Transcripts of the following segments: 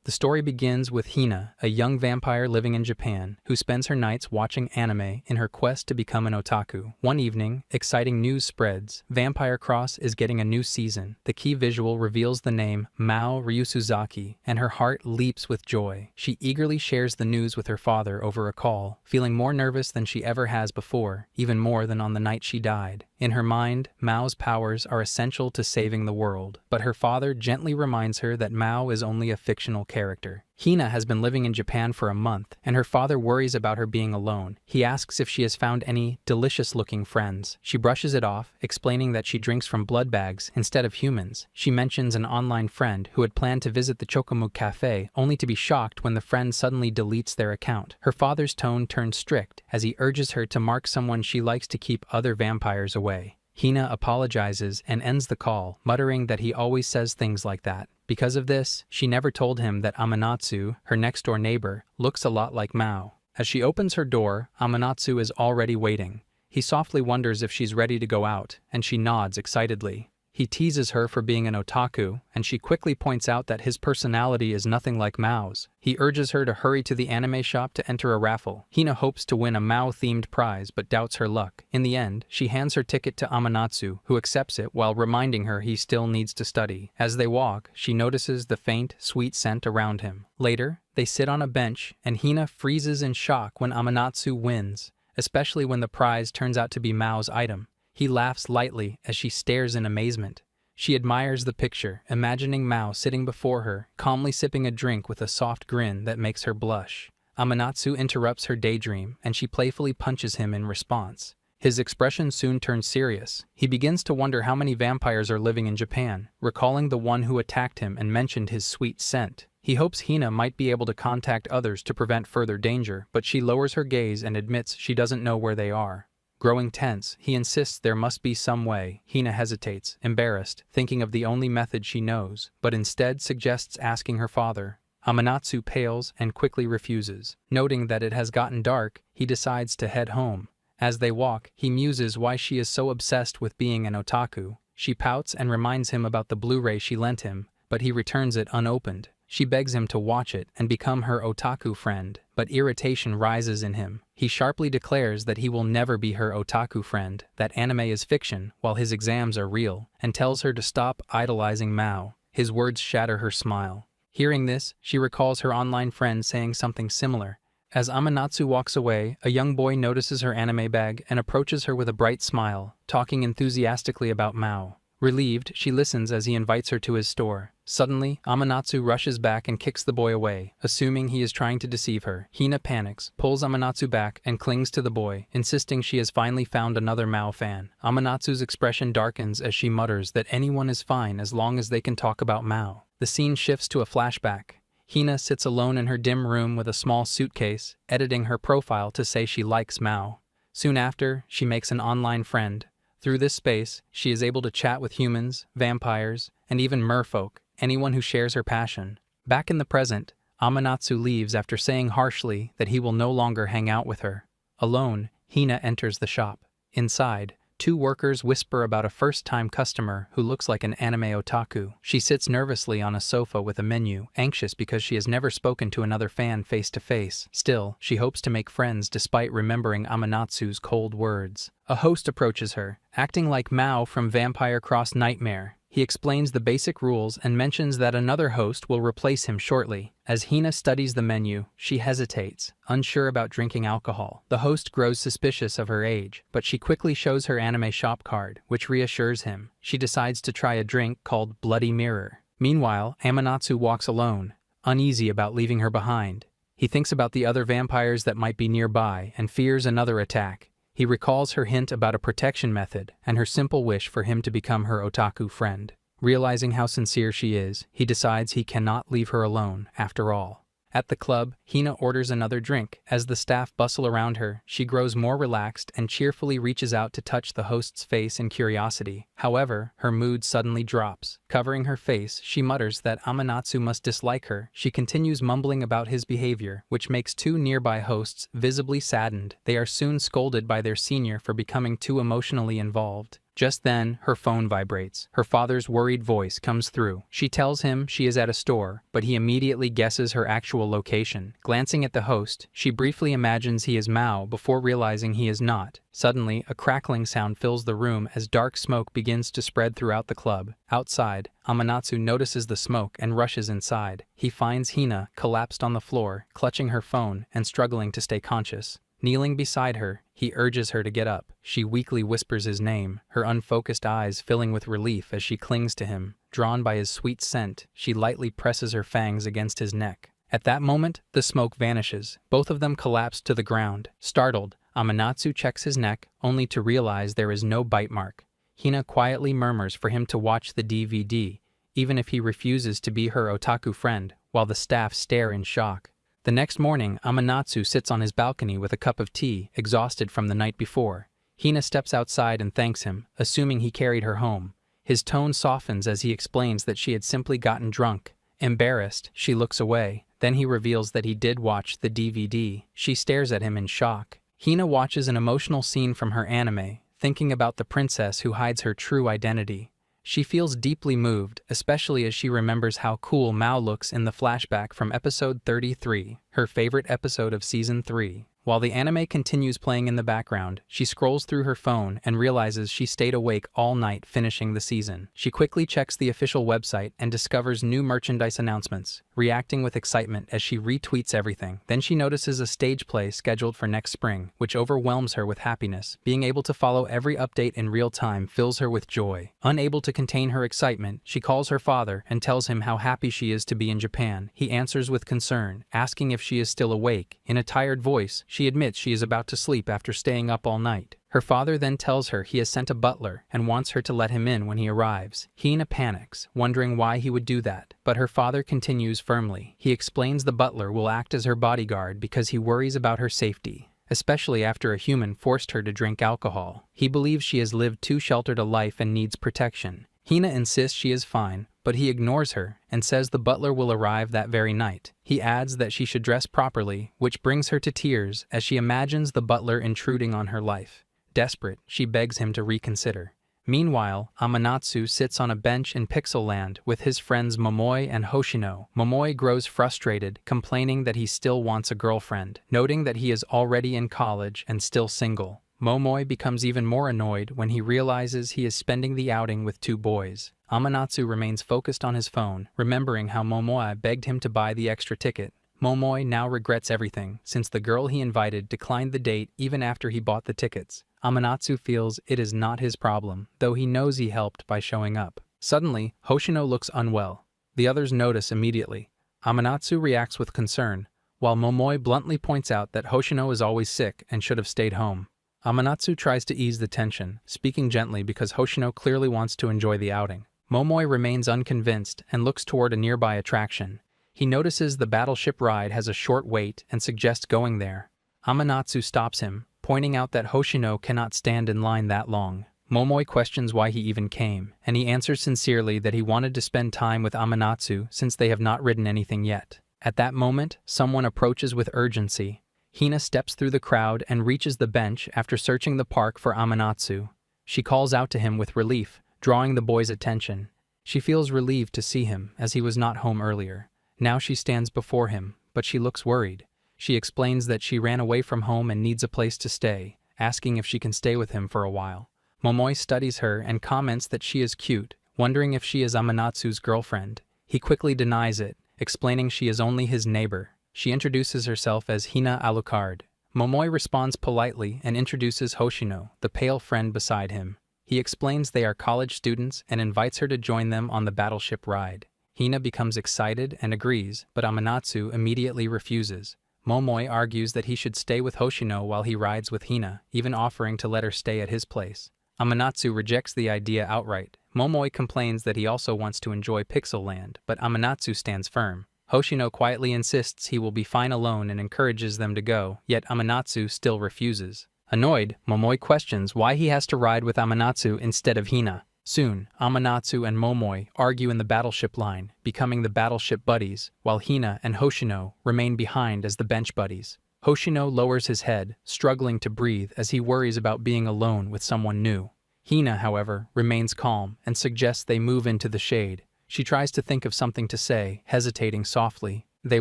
The story begins with Hina, a young vampire living in Japan, who spends her nights watching anime in her quest to become an otaku. One evening, exciting news spreads. Vampire Cross is getting a new season. The key visual reveals the name Mao Ryusuzaki, and her heart leaps with joy. She eagerly shares the news with her father over a call, feeling more nervous than she ever has before, even more than on the night she died. In her mind, Mao's powers are essential to saving the world, but her father gently reminds her that Mao is only a fictional character. Hina has been living in Japan for a month, and her father worries about her being alone. He asks if she has found any delicious-looking friends. She brushes it off, explaining that she drinks from blood bags instead of humans. She mentions an online friend who had planned to visit the Chocomu Cafe, only to be shocked when the friend suddenly deletes their account. Her father's tone turns strict as he urges her to mark someone she likes to keep other vampires away. Hina apologizes and ends the call, muttering that he always says things like that. Because of this, she never told him that Amanatsu, her next-door neighbor, looks a lot like Mao. As she opens her door, Amanatsu is already waiting. He softly wonders if she's ready to go out, and she nods excitedly. He teases her for being an otaku, and she quickly points out that his personality is nothing like Mao's. He urges her to hurry to the anime shop to enter a raffle. Hina hopes to win a Mao-themed prize but doubts her luck. In the end, she hands her ticket to Amanatsu, who accepts it while reminding her he still needs to study. As they walk, she notices the faint, sweet scent around him. Later, they sit on a bench, and Hina freezes in shock when Amanatsu wins, especially when the prize turns out to be Mao's item. He laughs lightly as she stares in amazement. She admires the picture, imagining Mao sitting before her, calmly sipping a drink with a soft grin that makes her blush. Amanatsu interrupts her daydream, and she playfully punches him in response. His expression soon turns serious. He begins to wonder how many vampires are living in Japan, recalling the one who attacked him and mentioned his sweet scent. He hopes Hina might be able to contact others to prevent further danger, but she lowers her gaze and admits she doesn't know where they are. Growing tense, he insists there must be some way. Hina hesitates, embarrassed, thinking of the only method she knows, but instead suggests asking her father. Amanatsu pales and quickly refuses. Noting that it has gotten dark, he decides to head home. As they walk, he muses why she is so obsessed with being an otaku. She pouts and reminds him about the Blu-ray she lent him, but he returns it unopened. She begs him to watch it and become her otaku friend, but irritation rises in him. He sharply declares that he will never be her otaku friend, that anime is fiction while his exams are real, and tells her to stop idolizing Mao. His words shatter her smile. Hearing this, she recalls her online friend saying something similar. As Amanatsu walks away, a young boy notices her anime bag and approaches her with a bright smile, talking enthusiastically about Mao. Relieved, she listens as he invites her to his store. Suddenly, Amanatsu rushes back and kicks the boy away, assuming he is trying to deceive her. Hina panics, pulls Amanatsu back, and clings to the boy, insisting she has finally found another Mao fan. Amanatsu's expression darkens as she mutters that anyone is fine as long as they can talk about Mao. The scene shifts to a flashback. Hina sits alone in her dim room with a small suitcase, editing her profile to say she likes Mao. Soon after, she makes an online friend. Through this space, she is able to chat with humans, vampires, and even merfolk, anyone who shares her passion. Back in the present, Amanatsu leaves after saying harshly that he will no longer hang out with her. Alone, Hina enters the shop. Inside, two workers whisper about a first-time customer who looks like an anime otaku. She sits nervously on a sofa with a menu, anxious because she has never spoken to another fan face-to-face. Still, she hopes to make friends despite remembering Amanatsu's cold words. A host approaches her, acting like Mao from Vampire Cross Nightmare. He explains the basic rules and mentions that another host will replace him shortly. As Hina studies the menu, she hesitates, unsure about drinking alcohol. The host grows suspicious of her age, but she quickly shows her anime shop card, which reassures him. She decides to try a drink called Bloody Mirror. Meanwhile, Amanatsu walks alone, uneasy about leaving her behind. He thinks about the other vampires that might be nearby and fears another attack. He recalls her hint about a protection method and her simple wish for him to become her otaku friend. Realizing how sincere she is, he decides he cannot leave her alone, after all. At the club, Hina orders another drink. As the staff bustle around her, she grows more relaxed and cheerfully reaches out to touch the host's face in curiosity. However, her mood suddenly drops. Covering her face, she mutters that Amanatsu must dislike her. She continues mumbling about his behavior, which makes two nearby hosts visibly saddened. They are soon scolded by their senior for becoming too emotionally involved. Just then, her phone vibrates. Her father's worried voice comes through. She tells him she is at a store, but he immediately guesses her actual location. Glancing at the host, she briefly imagines he is Mao before realizing he is not. Suddenly, a crackling sound fills the room as dark smoke begins to spread throughout the club. Outside, Amanatsu notices the smoke and rushes inside. He finds Hina collapsed on the floor, clutching her phone and struggling to stay conscious. Kneeling beside her, he urges her to get up. She weakly whispers his name, her unfocused eyes filling with relief as she clings to him. Drawn by his sweet scent, she lightly presses her fangs against his neck. At that moment, the smoke vanishes. Both of them collapse to the ground. Startled, Amanatsu checks his neck, only to realize there is no bite mark. Hina quietly murmurs for him to watch the DVD, even if he refuses to be her otaku friend, while the staff stare in shock. The next morning, Amanatsu sits on his balcony with a cup of tea, exhausted from the night before. Hina steps outside and thanks him, assuming he carried her home. His tone softens as he explains that she had simply gotten drunk. Embarrassed, she looks away. Then he reveals that he did watch the DVD. She stares at him in shock. Hina watches an emotional scene from her anime, thinking about the princess who hides her true identity. She feels deeply moved, especially as she remembers how cool Mao looks in the flashback from episode 33, her favorite episode of season 3. While the anime continues playing in the background, she scrolls through her phone and realizes she stayed awake all night finishing the season. She quickly checks the official website and discovers new merchandise announcements, reacting with excitement as she retweets everything. Then she notices a stage play scheduled for next spring, which overwhelms her with happiness. Being able to follow every update in real time fills her with joy. Unable to contain her excitement, she calls her father and tells him how happy she is to be in Japan. He answers with concern, asking if she is still awake. In a tired voice, she admits she is about to sleep after staying up all night. Her father then tells her he has sent a butler and wants her to let him in when he arrives. Hina panics, wondering why he would do that, but her father continues firmly. He explains the butler will act as her bodyguard because he worries about her safety, especially after a human forced her to drink alcohol. He believes she has lived too sheltered a life and needs protection. Hina insists she is fine, but he ignores her and says the butler will arrive that very night. He adds that she should dress properly, which brings her to tears as she imagines the butler intruding on her life. Desperate, she begs him to reconsider. Meanwhile, Amanatsu sits on a bench in Pixel Land with his friends Momoi and Hoshino. Momoi grows frustrated, complaining that he still wants a girlfriend, noting that he is already in college and still single. Momoi becomes even more annoyed when he realizes he is spending the outing with two boys. Amanatsu remains focused on his phone, remembering how Momoi begged him to buy the extra ticket. Momoi now regrets everything, since the girl he invited declined the date even after he bought the tickets. Amanatsu feels it is not his problem, though he knows he helped by showing up. Suddenly, Hoshino looks unwell. The others notice immediately. Amanatsu reacts with concern, while Momoi bluntly points out that Hoshino is always sick and should have stayed home. Amanatsu tries to ease the tension, speaking gently because Hoshino clearly wants to enjoy the outing. Momoi remains unconvinced and looks toward a nearby attraction. He notices the battleship ride has a short wait and suggests going there. Amanatsu stops him, pointing out that Hoshino cannot stand in line that long. Momoi questions why he even came, and he answers sincerely that he wanted to spend time with Amanatsu since they have not ridden anything yet. At that moment, someone approaches with urgency. Hina steps through the crowd and reaches the bench after searching the park for Amanatsu. She calls out to him with relief, drawing the boy's attention. She feels relieved to see him, as he was not home earlier. Now she stands before him, but she looks worried. She explains that she ran away from home and needs a place to stay, asking if she can stay with him for a while. Momoi studies her and comments that she is cute, wondering if she is Amanatsu's girlfriend. He quickly denies it, explaining she is only his neighbor. She introduces herself as Hina Alucard. Momoi responds politely and introduces Hoshino, the pale friend beside him. He explains they are college students and invites her to join them on the battleship ride. Hina becomes excited and agrees, but Amanatsu immediately refuses. Momoi argues that he should stay with Hoshino while he rides with Hina, even offering to let her stay at his place. Amanatsu rejects the idea outright. Momoi complains that he also wants to enjoy Pixel Land, but Amanatsu stands firm. Hoshino quietly insists he will be fine alone and encourages them to go, yet Amanatsu still refuses. Annoyed, Momoi questions why he has to ride with Amanatsu instead of Hina. Soon, Amanatsu and Momoi argue in the battleship line, becoming the battleship buddies, while Hina and Hoshino remain behind as the bench buddies. Hoshino lowers his head, struggling to breathe as he worries about being alone with someone new. Hina, however, remains calm and suggests they move into the shade. She tries to think of something to say, hesitating softly. They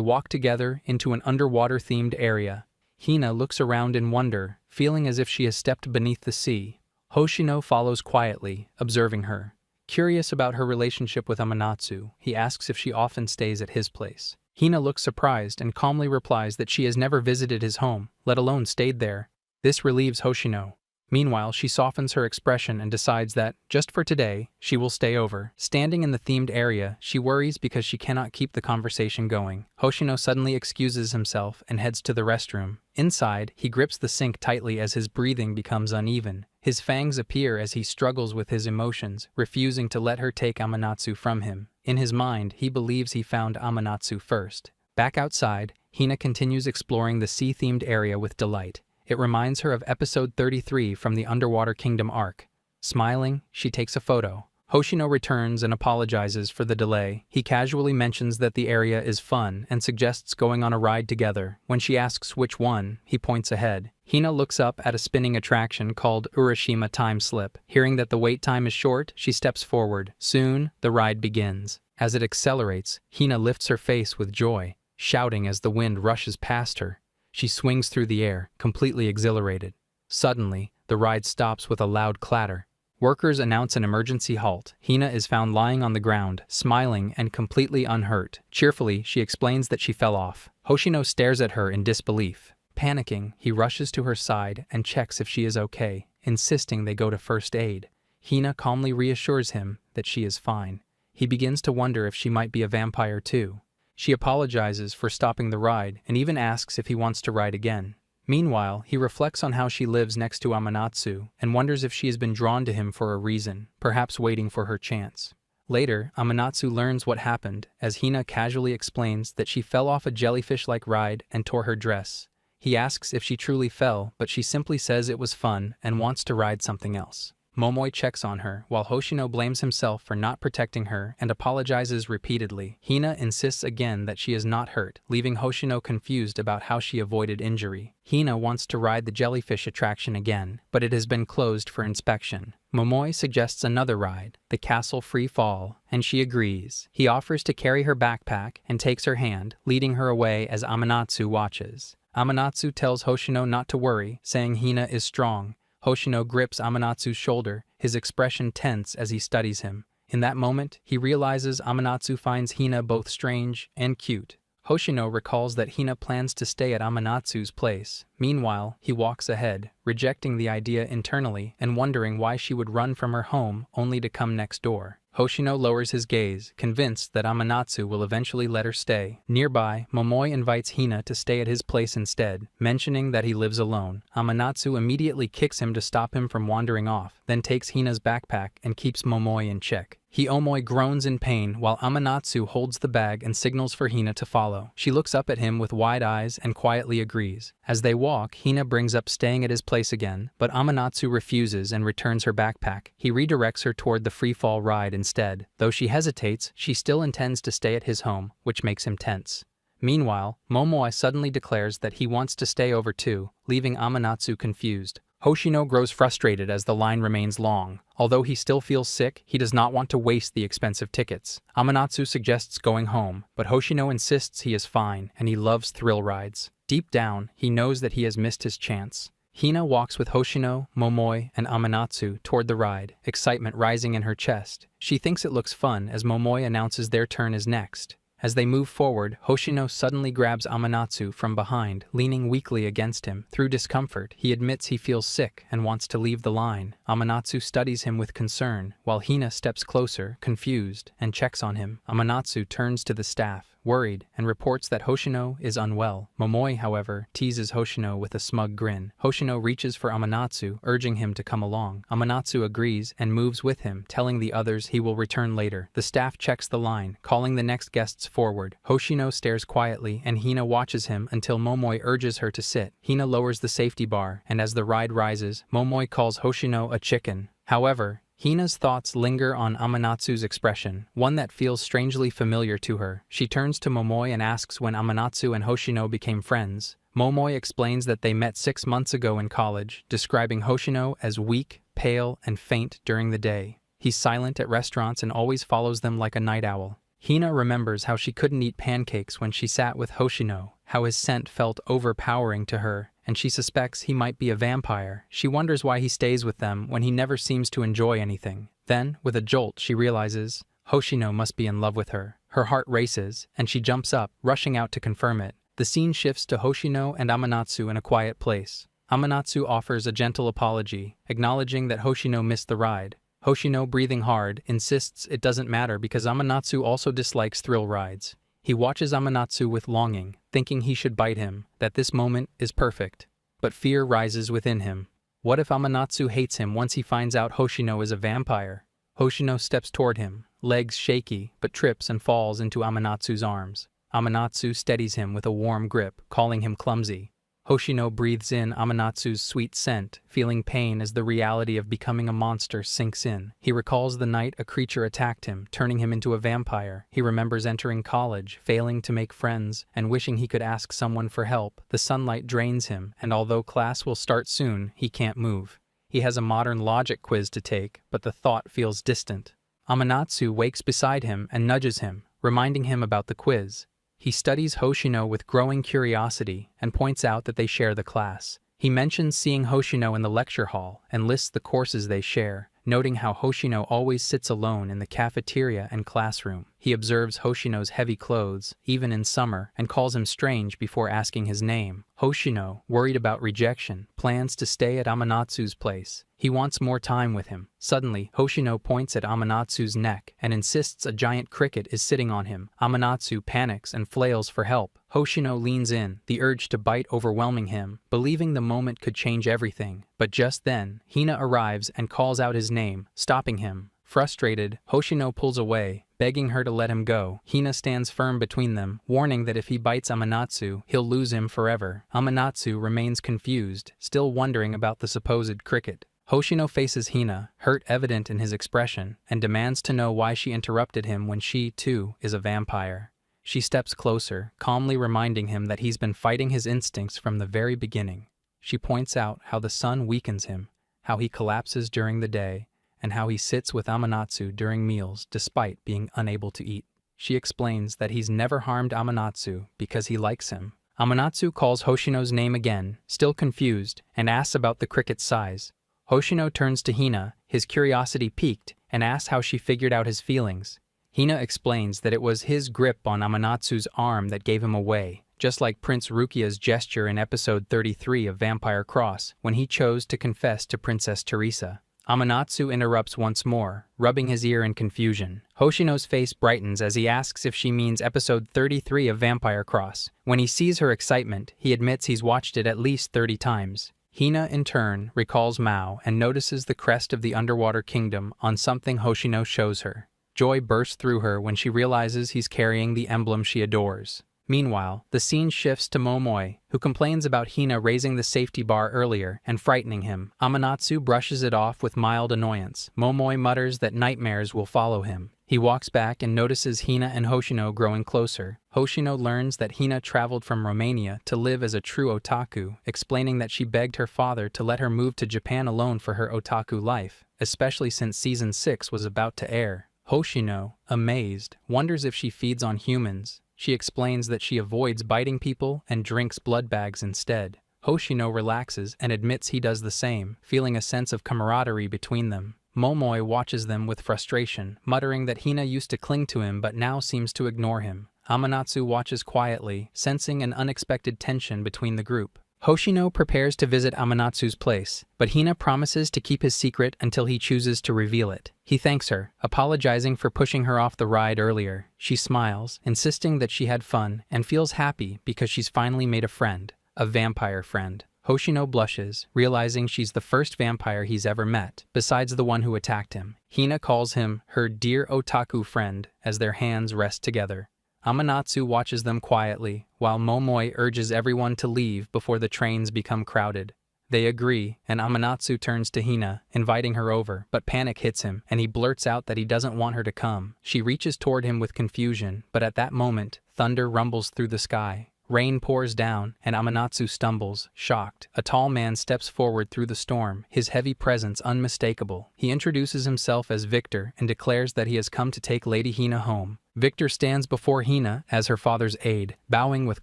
walk together into an underwater-themed area. Hina looks around in wonder, feeling as if she has stepped beneath the sea. Hoshino follows quietly, observing her. Curious about her relationship with Amanatsu, he asks if she often stays at his place. Hina looks surprised and calmly replies that she has never visited his home, let alone stayed there. This relieves Hoshino. Meanwhile, she softens her expression and decides that, just for today, she will stay over. Standing in the themed area, she worries because she cannot keep the conversation going. Hoshino suddenly excuses himself and heads to the restroom. Inside, he grips the sink tightly as his breathing becomes uneven. His fangs appear as he struggles with his emotions, refusing to let her take Amanatsu from him. In his mind, he believes he found Amanatsu first. Back outside, Hina continues exploring the sea-themed area with delight. It reminds her of episode 33 from the Underwater Kingdom arc. Smiling, she takes a photo. Hoshino returns and apologizes for the delay. He casually mentions that the area is fun and suggests going on a ride together. When she asks which one, he points ahead. Hina looks up at a spinning attraction called Urashima Time Slip. Hearing that the wait time is short, she steps forward. Soon, the ride begins. As it accelerates, Hina lifts her face with joy, shouting as the wind rushes past her. She swings through the air, completely exhilarated. Suddenly, the ride stops with a loud clatter. Workers announce an emergency halt. Hina is found lying on the ground, smiling and completely unhurt. Cheerfully, she explains that she fell off. Hoshino stares at her in disbelief. Panicking, he rushes to her side and checks if she is okay, insisting they go to first aid. Hina calmly reassures him that she is fine. He begins to wonder if she might be a vampire too. She apologizes for stopping the ride and even asks if he wants to ride again. Meanwhile, he reflects on how she lives next to Amanatsu and wonders if she has been drawn to him for a reason, perhaps waiting for her chance. Later, Amanatsu learns what happened as Hina casually explains that she fell off a jellyfish-like ride and tore her dress. He asks if she truly fell, but she simply says it was fun and wants to ride something else. Momoi checks on her, while Hoshino blames himself for not protecting her and apologizes repeatedly. Hina insists again that she is not hurt, leaving Hoshino confused about how she avoided injury. Hina wants to ride the jellyfish attraction again, but it has been closed for inspection. Momoi suggests another ride, the castle free fall, and she agrees. He offers to carry her backpack and takes her hand, leading her away as Amanatsu watches. Amanatsu tells Hoshino not to worry, saying Hina is strong. Hoshino grips Amanatsu's shoulder, his expression tense as he studies him. In that moment, he realizes Amanatsu finds Hina both strange and cute. Hoshino recalls that Hina plans to stay at Amanatsu's place. Meanwhile, he walks ahead, rejecting the idea internally and wondering why she would run from her home only to come next door. Hoshino lowers his gaze, convinced that Amanatsu will eventually let her stay. Nearby, Momoi invites Hina to stay at his place instead, mentioning that he lives alone. Amanatsu immediately kicks him to stop him from wandering off, then takes Hina's backpack and keeps Momoi in check. Omoi groans in pain while Amanatsu holds the bag and signals for Hina to follow. She looks up at him with wide eyes and quietly agrees. As they walk, Hina brings up staying at his place again, but Amanatsu refuses and returns her backpack. He redirects her toward the free-fall ride instead. Though she hesitates, she still intends to stay at his home, which makes him tense. Meanwhile, Momoi suddenly declares that he wants to stay over too, leaving Amanatsu confused. Hoshino grows frustrated as the line remains long. Although he still feels sick, he does not want to waste the expensive tickets. Amanatsu suggests going home, but Hoshino insists he is fine and he loves thrill rides. Deep down, he knows that he has missed his chance. Hina walks with Hoshino, Momoi, and Amanatsu toward the ride, excitement rising in her chest. She thinks it looks fun as Momoi announces their turn is next. As they move forward, Hoshino suddenly grabs Amanatsu from behind, leaning weakly against him. Through discomfort, he admits he feels sick and wants to leave the line. Amanatsu studies him with concern, while Hina steps closer, confused, and checks on him. Amanatsu turns to the staff, worried, and reports that Hoshino is unwell. Momoi, however, teases Hoshino with a smug grin. Hoshino reaches for Amanatsu, urging him to come along. Amanatsu agrees and moves with him, telling the others he will return later. The staff checks the line, calling the next guests forward. Hoshino stares quietly, and Hina watches him until Momoi urges her to sit. Hina lowers the safety bar, and as the ride rises, Momoi calls Hoshino a chicken. However, Hina's thoughts linger on Amanatsu's expression, one that feels strangely familiar to her. She turns to Momoi and asks when Amanatsu and Hoshino became friends. Momoi explains that they met 6 months ago in college, describing Hoshino as weak, pale and faint during the day. He's silent at restaurants and always follows them like a night owl. Hina remembers how she couldn't eat pancakes when she sat with Hoshino, how his scent felt overpowering to her, and she suspects he might be a vampire. She wonders why he stays with them when he never seems to enjoy anything. Then, with a jolt, she realizes Hoshino must be in love with her. Her heart races, and she jumps up, rushing out to confirm it. The scene shifts to Hoshino and Amanatsu in a quiet place. Amanatsu offers a gentle apology, acknowledging that Hoshino missed the ride. Hoshino, breathing hard, insists it doesn't matter because Amanatsu also dislikes thrill rides. He watches Amanatsu with longing, thinking he should bite him, that this moment is perfect. But fear rises within him. What if Amanatsu hates him once he finds out Hoshino is a vampire? Hoshino steps toward him, legs shaky, but trips and falls into Amanatsu's arms. Amanatsu steadies him with a warm grip, calling him clumsy. Hoshino breathes in Amanatsu's sweet scent, feeling pain as the reality of becoming a monster sinks in. He recalls the night a creature attacked him, turning him into a vampire. He remembers entering college, failing to make friends, and wishing he could ask someone for help. The sunlight drains him, and although class will start soon, he can't move. He has a modern logic quiz to take, but the thought feels distant. Amanatsu wakes beside him and nudges him, reminding him about the quiz. He studies Hoshino with growing curiosity and points out that they share the class. He mentions seeing Hoshino in the lecture hall and lists the courses they share, noting how Hoshino always sits alone in the cafeteria and classroom. He observes Hoshino's heavy clothes, even in summer, and calls him strange before asking his name. Hoshino, worried about rejection, plans to stay at Amanatsu's place. He wants more time with him. Suddenly, Hoshino points at Amanatsu's neck and insists a giant cricket is sitting on him. Amanatsu panics and flails for help. Hoshino leans in, the urge to bite overwhelming him, believing the moment could change everything. But just then, Hina arrives and calls out his name, stopping him. Frustrated, Hoshino pulls away, begging her to let him go. Hina stands firm between them, warning that if he bites Amanatsu, he'll lose him forever. Amanatsu remains confused, still wondering about the supposed cricket. Hoshino faces Hina, hurt evident in his expression, and demands to know why she interrupted him when she, too, is a vampire. She steps closer, calmly reminding him that he's been fighting his instincts from the very beginning. She points out how the sun weakens him, how he collapses during the day, and how he sits with Amanatsu during meals despite being unable to eat. She explains that he's never harmed Amanatsu because he likes him. Amanatsu calls Hoshino's name again, still confused, and asks about the cricket's size. Hoshino turns to Hina, his curiosity piqued, and asks how she figured out his feelings. Hina explains that it was his grip on Amanatsu's arm that gave him away, just like Prince Rukia's gesture in episode 33 of Vampire Cross when he chose to confess to Princess Teresa. Amanatsu interrupts once more, rubbing his ear in confusion. Hoshino's face brightens as he asks if she means episode 33 of Vampire Cross. When he sees her excitement, he admits he's watched it at least 30 times. Hina, in turn, recalls Mao and notices the crest of the underwater kingdom on something Hoshino shows her. Joy bursts through her when she realizes he's carrying the emblem she adores. Meanwhile, the scene shifts to Momoi, who complains about Hina raising the safety bar earlier and frightening him. Amanatsu brushes it off with mild annoyance. Momoi mutters that nightmares will follow him. He walks back and notices Hina and Hoshino growing closer. Hoshino learns that Hina traveled from Romania to live as a true otaku, explaining that she begged her father to let her move to Japan alone for her otaku life, especially since Season 6 was about to air. Hoshino, amazed, wonders if she feeds on humans. She explains that she avoids biting people and drinks blood bags instead. Hoshino relaxes and admits he does the same, feeling a sense of camaraderie between them. Momoi watches them with frustration, muttering that Hina used to cling to him but now seems to ignore him. Amanatsu watches quietly, sensing an unexpected tension between the group. Hoshino prepares to visit Amanatsu's place, but Hina promises to keep his secret until he chooses to reveal it. He thanks her, apologizing for pushing her off the ride earlier. She smiles, insisting that she had fun, and feels happy because she's finally made a friend, a vampire friend. Hoshino blushes, realizing she's the first vampire he's ever met, besides the one who attacked him. Hina calls him her dear otaku friend as their hands rest together. Amanatsu watches them quietly, while Momoi urges everyone to leave before the trains become crowded. They agree, and Amanatsu turns to Hina, inviting her over, but panic hits him, and he blurts out that he doesn't want her to come. She reaches toward him with confusion, but at that moment, thunder rumbles through the sky. Rain pours down, and Amanatsu stumbles, shocked. A tall man steps forward through the storm, his heavy presence unmistakable. He introduces himself as Victor and declares that he has come to take Lady Hina home. Victor stands before Hina as her father's aide, bowing with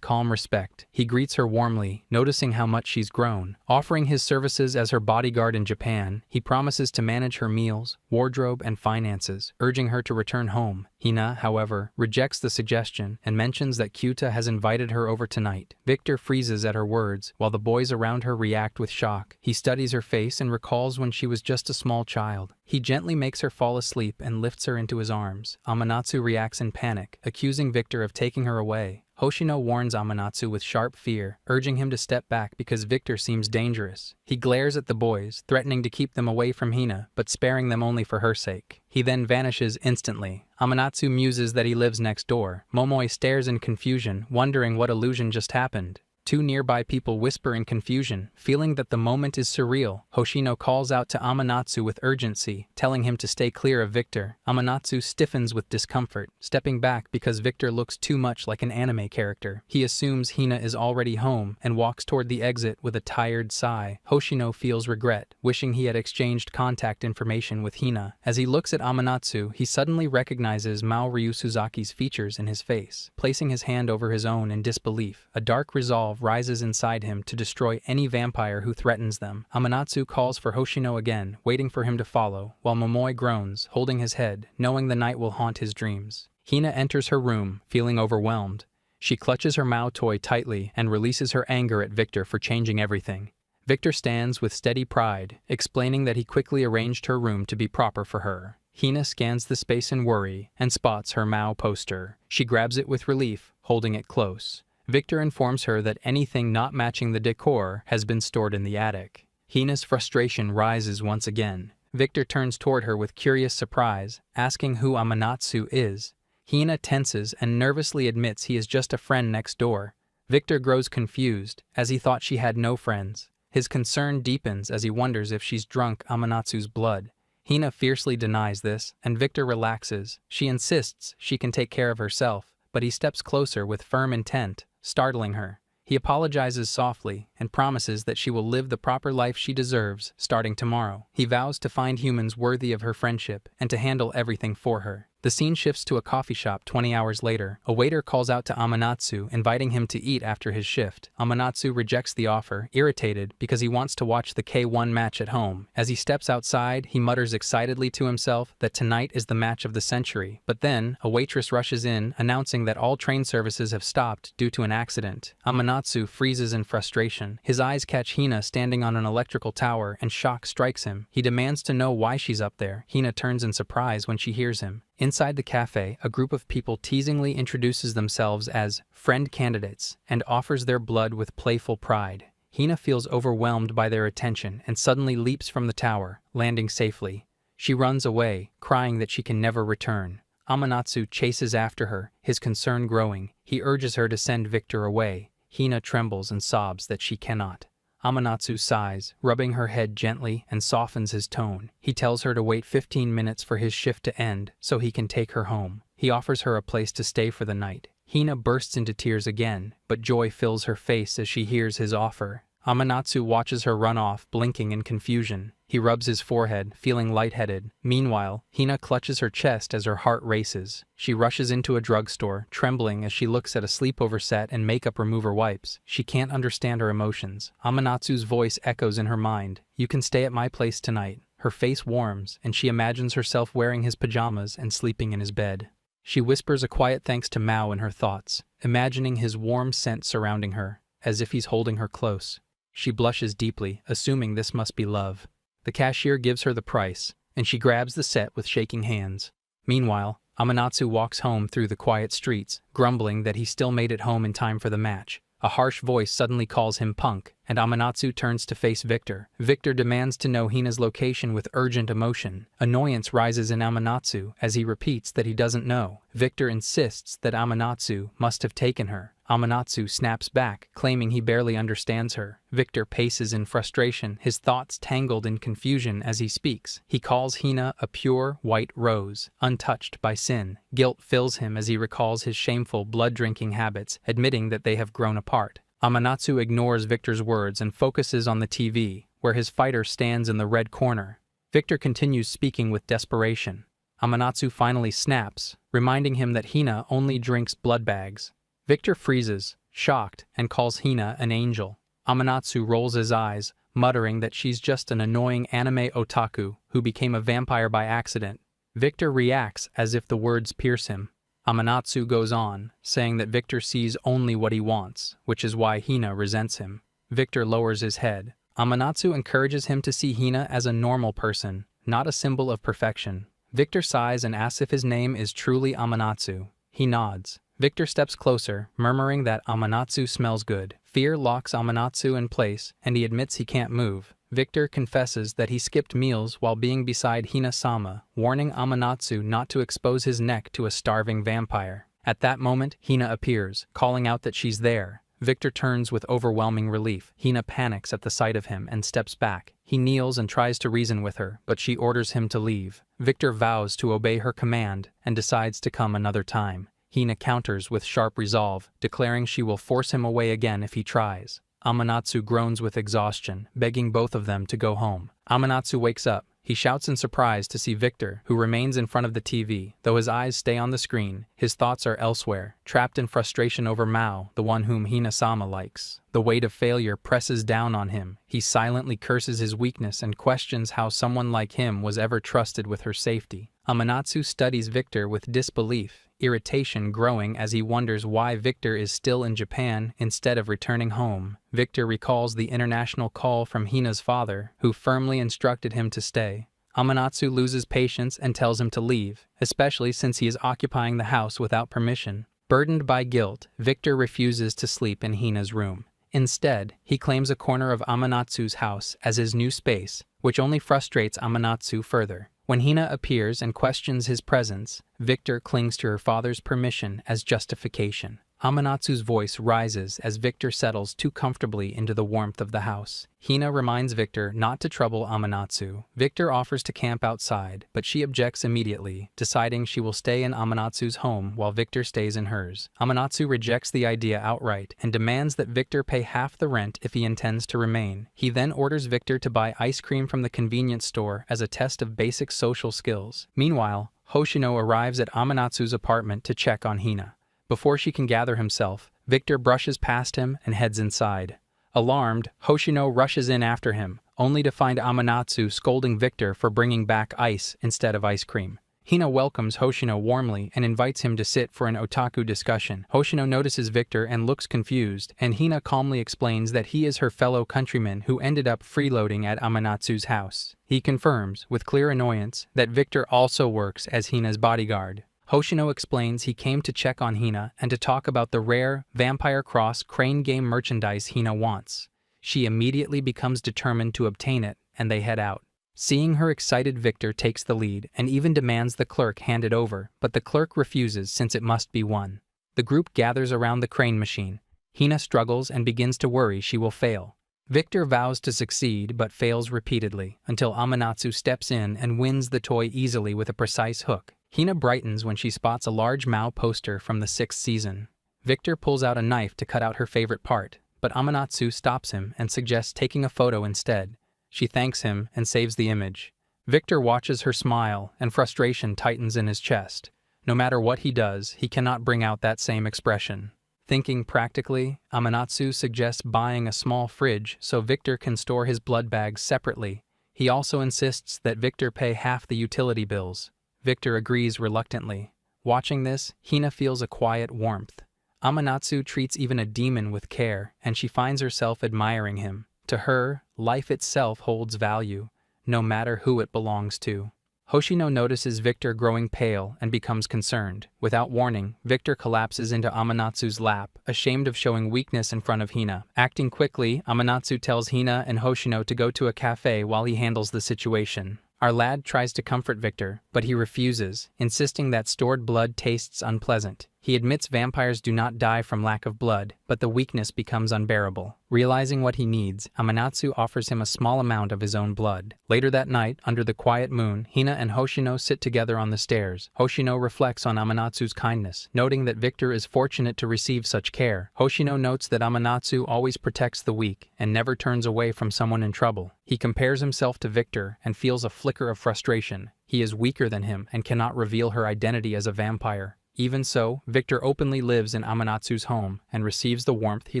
calm respect. He greets her warmly, noticing how much she's grown. Offering his services as her bodyguard in Japan, he promises to manage her meals, wardrobe, and finances, urging her to return home. Hina, however, rejects the suggestion and mentions that Kyuta has invited her over tonight. Victor freezes at her words, while the boys around her react with shock. He studies her face and recalls when she was just a small child. He gently makes her fall asleep and lifts her into his arms. Amanatsu reacts in panic, accusing Victor of taking her away. Hoshino warns Amanatsu with sharp fear, urging him to step back because Victor seems dangerous. He glares at the boys, threatening to keep them away from Hina, but sparing them only for her sake. He then vanishes instantly. Amanatsu muses that he lives next door. Momoi stares in confusion, wondering what illusion just happened. Two nearby people whisper in confusion, feeling that the moment is surreal. Hoshino calls out to Amanatsu with urgency, telling him to stay clear of Victor. Amanatsu stiffens with discomfort, stepping back because Victor looks too much like an anime character. He assumes Hina is already home and walks toward the exit with a tired sigh. Hoshino feels regret, wishing he had exchanged contact information with Hina. As he looks at Amanatsu, he suddenly recognizes Mao Ryusuzaki's features in his face. Placing his hand over his own in disbelief, a dark resolve rises inside him to destroy any vampire who threatens them. Amanatsu calls for Hoshino again, waiting for him to follow, while Momoi groans, holding his head, knowing the night will haunt his dreams. Hina enters her room, feeling overwhelmed. She clutches her Mao toy tightly and releases her anger at Victor for changing everything. Victor stands with steady pride, explaining that he quickly arranged her room to be proper for her. Hina scans the space in worry and spots her Mao poster. She grabs it with relief, holding it close. Victor informs her that anything not matching the decor has been stored in the attic. Hina's frustration rises once again. Victor turns toward her with curious surprise, asking who Amanatsu is. Hina tenses and nervously admits he is just a friend next door. Victor grows confused, as he thought she had no friends. His concern deepens as he wonders if she's drunk Amanatsu's blood. Hina fiercely denies this, and Victor relaxes. She insists she can take care of herself, but he steps closer with firm intent, startling her. He apologizes softly and promises that she will live the proper life she deserves starting tomorrow. He vows to find humans worthy of her friendship and to handle everything for her. The scene shifts to a coffee shop 20 hours later. A waiter calls out to Amanatsu, inviting him to eat after his shift. Amanatsu rejects the offer, irritated because he wants to watch the K1 match at home. As he steps outside, he mutters excitedly to himself that tonight is the match of the century. But then, a waitress rushes in, announcing that all train services have stopped due to an accident. Amanatsu freezes in frustration. His eyes catch Hina standing on an electrical tower, and shock strikes him. He demands to know why she's up there. Hina turns in surprise when she hears him. Inside the cafe, a group of people teasingly introduces themselves as friend candidates and offers their blood with playful pride. Hina feels overwhelmed by their attention and suddenly leaps from the tower, landing safely. She runs away, crying that she can never return. Amanatsu chases after her, his concern growing. He urges her to send Victor away. Hina trembles and sobs that she cannot. Amanatsu sighs, rubbing her head gently, and softens his tone. He tells her to wait 15 minutes for his shift to end so he can take her home. He offers her a place to stay for the night. Hina bursts into tears again, but joy fills her face as she hears his offer. Amanatsu watches her run off, blinking in confusion. He rubs his forehead, feeling lightheaded. Meanwhile, Hina clutches her chest as her heart races. She rushes into a drugstore, trembling as she looks at a sleepover set and makeup remover wipes. She can't understand her emotions. Amanatsu's voice echoes in her mind. "You can stay at my place tonight." Her face warms, and she imagines herself wearing his pajamas and sleeping in his bed. She whispers a quiet thanks to Mao in her thoughts, imagining his warm scent surrounding her, as if he's holding her close. She blushes deeply, assuming this must be love. The cashier gives her the price, and she grabs the set with shaking hands. Meanwhile, Amanatsu walks home through the quiet streets, grumbling that he still made it home in time for the match. A harsh voice suddenly calls him punk, and Amanatsu turns to face Victor. Victor demands to know Hina's location with urgent emotion. Annoyance rises in Amanatsu as he repeats that he doesn't know. Victor insists that Amanatsu must have taken her. Amanatsu snaps back, claiming he barely understands her. Victor paces in frustration, his thoughts tangled in confusion as he speaks. He calls Hina a pure, white rose, untouched by sin. Guilt fills him as he recalls his shameful blood-drinking habits, admitting that they have grown apart. Amanatsu ignores Victor's words and focuses on the TV, where his fighter stands in the red corner. Victor continues speaking with desperation. Amanatsu finally snaps, reminding him that Hina only drinks blood bags. Victor freezes, shocked, and calls Hina an angel. Amanatsu rolls his eyes, muttering that she's just an annoying anime otaku who became a vampire by accident. Victor reacts as if the words pierce him. Amanatsu goes on, saying that Victor sees only what he wants, which is why Hina resents him. Victor lowers his head. Amanatsu encourages him to see Hina as a normal person, not a symbol of perfection. Victor sighs and asks if his name is truly Amanatsu. He nods. Victor steps closer, murmuring that Amanatsu smells good. Fear locks Amanatsu in place, and he admits he can't move. Victor confesses that he skipped meals while being beside Hina-sama, warning Amanatsu not to expose his neck to a starving vampire. At that moment, Hina appears, calling out that she's there. Victor turns with overwhelming relief. Hina panics at the sight of him and steps back. He kneels and tries to reason with her, but she orders him to leave. Victor vows to obey her command and decides to come another time. Hina counters with sharp resolve, declaring she will force him away again if he tries. Amanatsu groans with exhaustion, begging both of them to go home. Amanatsu wakes up. He shouts in surprise to see Victor, who remains in front of the TV. Though his eyes stay on the screen, his thoughts are elsewhere, trapped in frustration over Mao, the one whom Hina-sama likes. The weight of failure presses down on him. He silently curses his weakness and questions how someone like him was ever trusted with her safety. Amanatsu studies Victor with disbelief, irritation growing as he wonders why Victor is still in Japan instead of returning home. Victor recalls the international call from Hina's father, who firmly instructed him to stay. Amanatsu loses patience and tells him to leave, especially since he is occupying the house without permission. Burdened by guilt, Victor refuses to sleep in Hina's room. Instead, he claims a corner of Amanatsu's house as his new space, which only frustrates Amanatsu further. When Hina appears and questions his presence, Victor clings to her father's permission as justification. Amanatsu's voice rises as Victor settles too comfortably into the warmth of the house. Hina reminds Victor not to trouble Amanatsu. Victor offers to camp outside, but she objects immediately, deciding she will stay in Amanatsu's home while Victor stays in hers. Amanatsu rejects the idea outright and demands that Victor pay half the rent if he intends to remain. He then orders Victor to buy ice cream from the convenience store as a test of basic social skills. Meanwhile, Hoshino arrives at Amanatsu's apartment to check on Hina. Before she can gather himself, Victor brushes past him and heads inside. Alarmed, Hoshino rushes in after him, only to find Amanatsu scolding Victor for bringing back ice instead of ice cream. Hina welcomes Hoshino warmly and invites him to sit for an otaku discussion. Hoshino notices Victor and looks confused, and Hina calmly explains that he is her fellow countryman who ended up freeloading at Amanatsu's house. He confirms, with clear annoyance, that Victor also works as Hina's bodyguard. Hoshino explains he came to check on Hina and to talk about the rare Vampire Cross Crane game merchandise Hina wants. She immediately becomes determined to obtain it, and they head out. Seeing her excited, Victor takes the lead and even demands the clerk hand it over, but the clerk refuses since it must be won. The group gathers around the crane machine. Hina struggles and begins to worry she will fail. Victor vows to succeed but fails repeatedly, until Amanatsu steps in and wins the toy easily with a precise hook. Hina brightens when she spots a large Mao poster from the 6th season. Victor pulls out a knife to cut out her favorite part, but Amanatsu stops him and suggests taking a photo instead. She thanks him and saves the image. Victor watches her smile, and frustration tightens in his chest. No matter what he does, he cannot bring out that same expression. Thinking practically, Amanatsu suggests buying a small fridge so Victor can store his blood bags separately. He also insists that Victor pay half the utility bills. Victor agrees reluctantly. Watching this, Hina feels a quiet warmth. Amanatsu treats even a demon with care, and she finds herself admiring him. To her, life itself holds value, no matter who it belongs to. Hoshino notices Victor growing pale and becomes concerned. Without warning, Victor collapses into Amanatsu's lap, ashamed of showing weakness in front of Hina. Acting quickly, Amanatsu tells Hina and Hoshino to go to a cafe while he handles the situation. Our lad tries to comfort Victor, but he refuses, insisting that stored blood tastes unpleasant. He admits vampires do not die from lack of blood, but the weakness becomes unbearable. Realizing what he needs, Amanatsu offers him a small amount of his own blood. Later that night, under the quiet moon, Hina and Hoshino sit together on the stairs. Hoshino reflects on Amanatsu's kindness, noting that Victor is fortunate to receive such care. Hoshino notes that Amanatsu always protects the weak and never turns away from someone in trouble. He compares himself to Victor and feels a flicker of frustration. He is weaker than him and cannot reveal her identity as a vampire. Even so, Victor openly lives in Amanatsu's home and receives the warmth he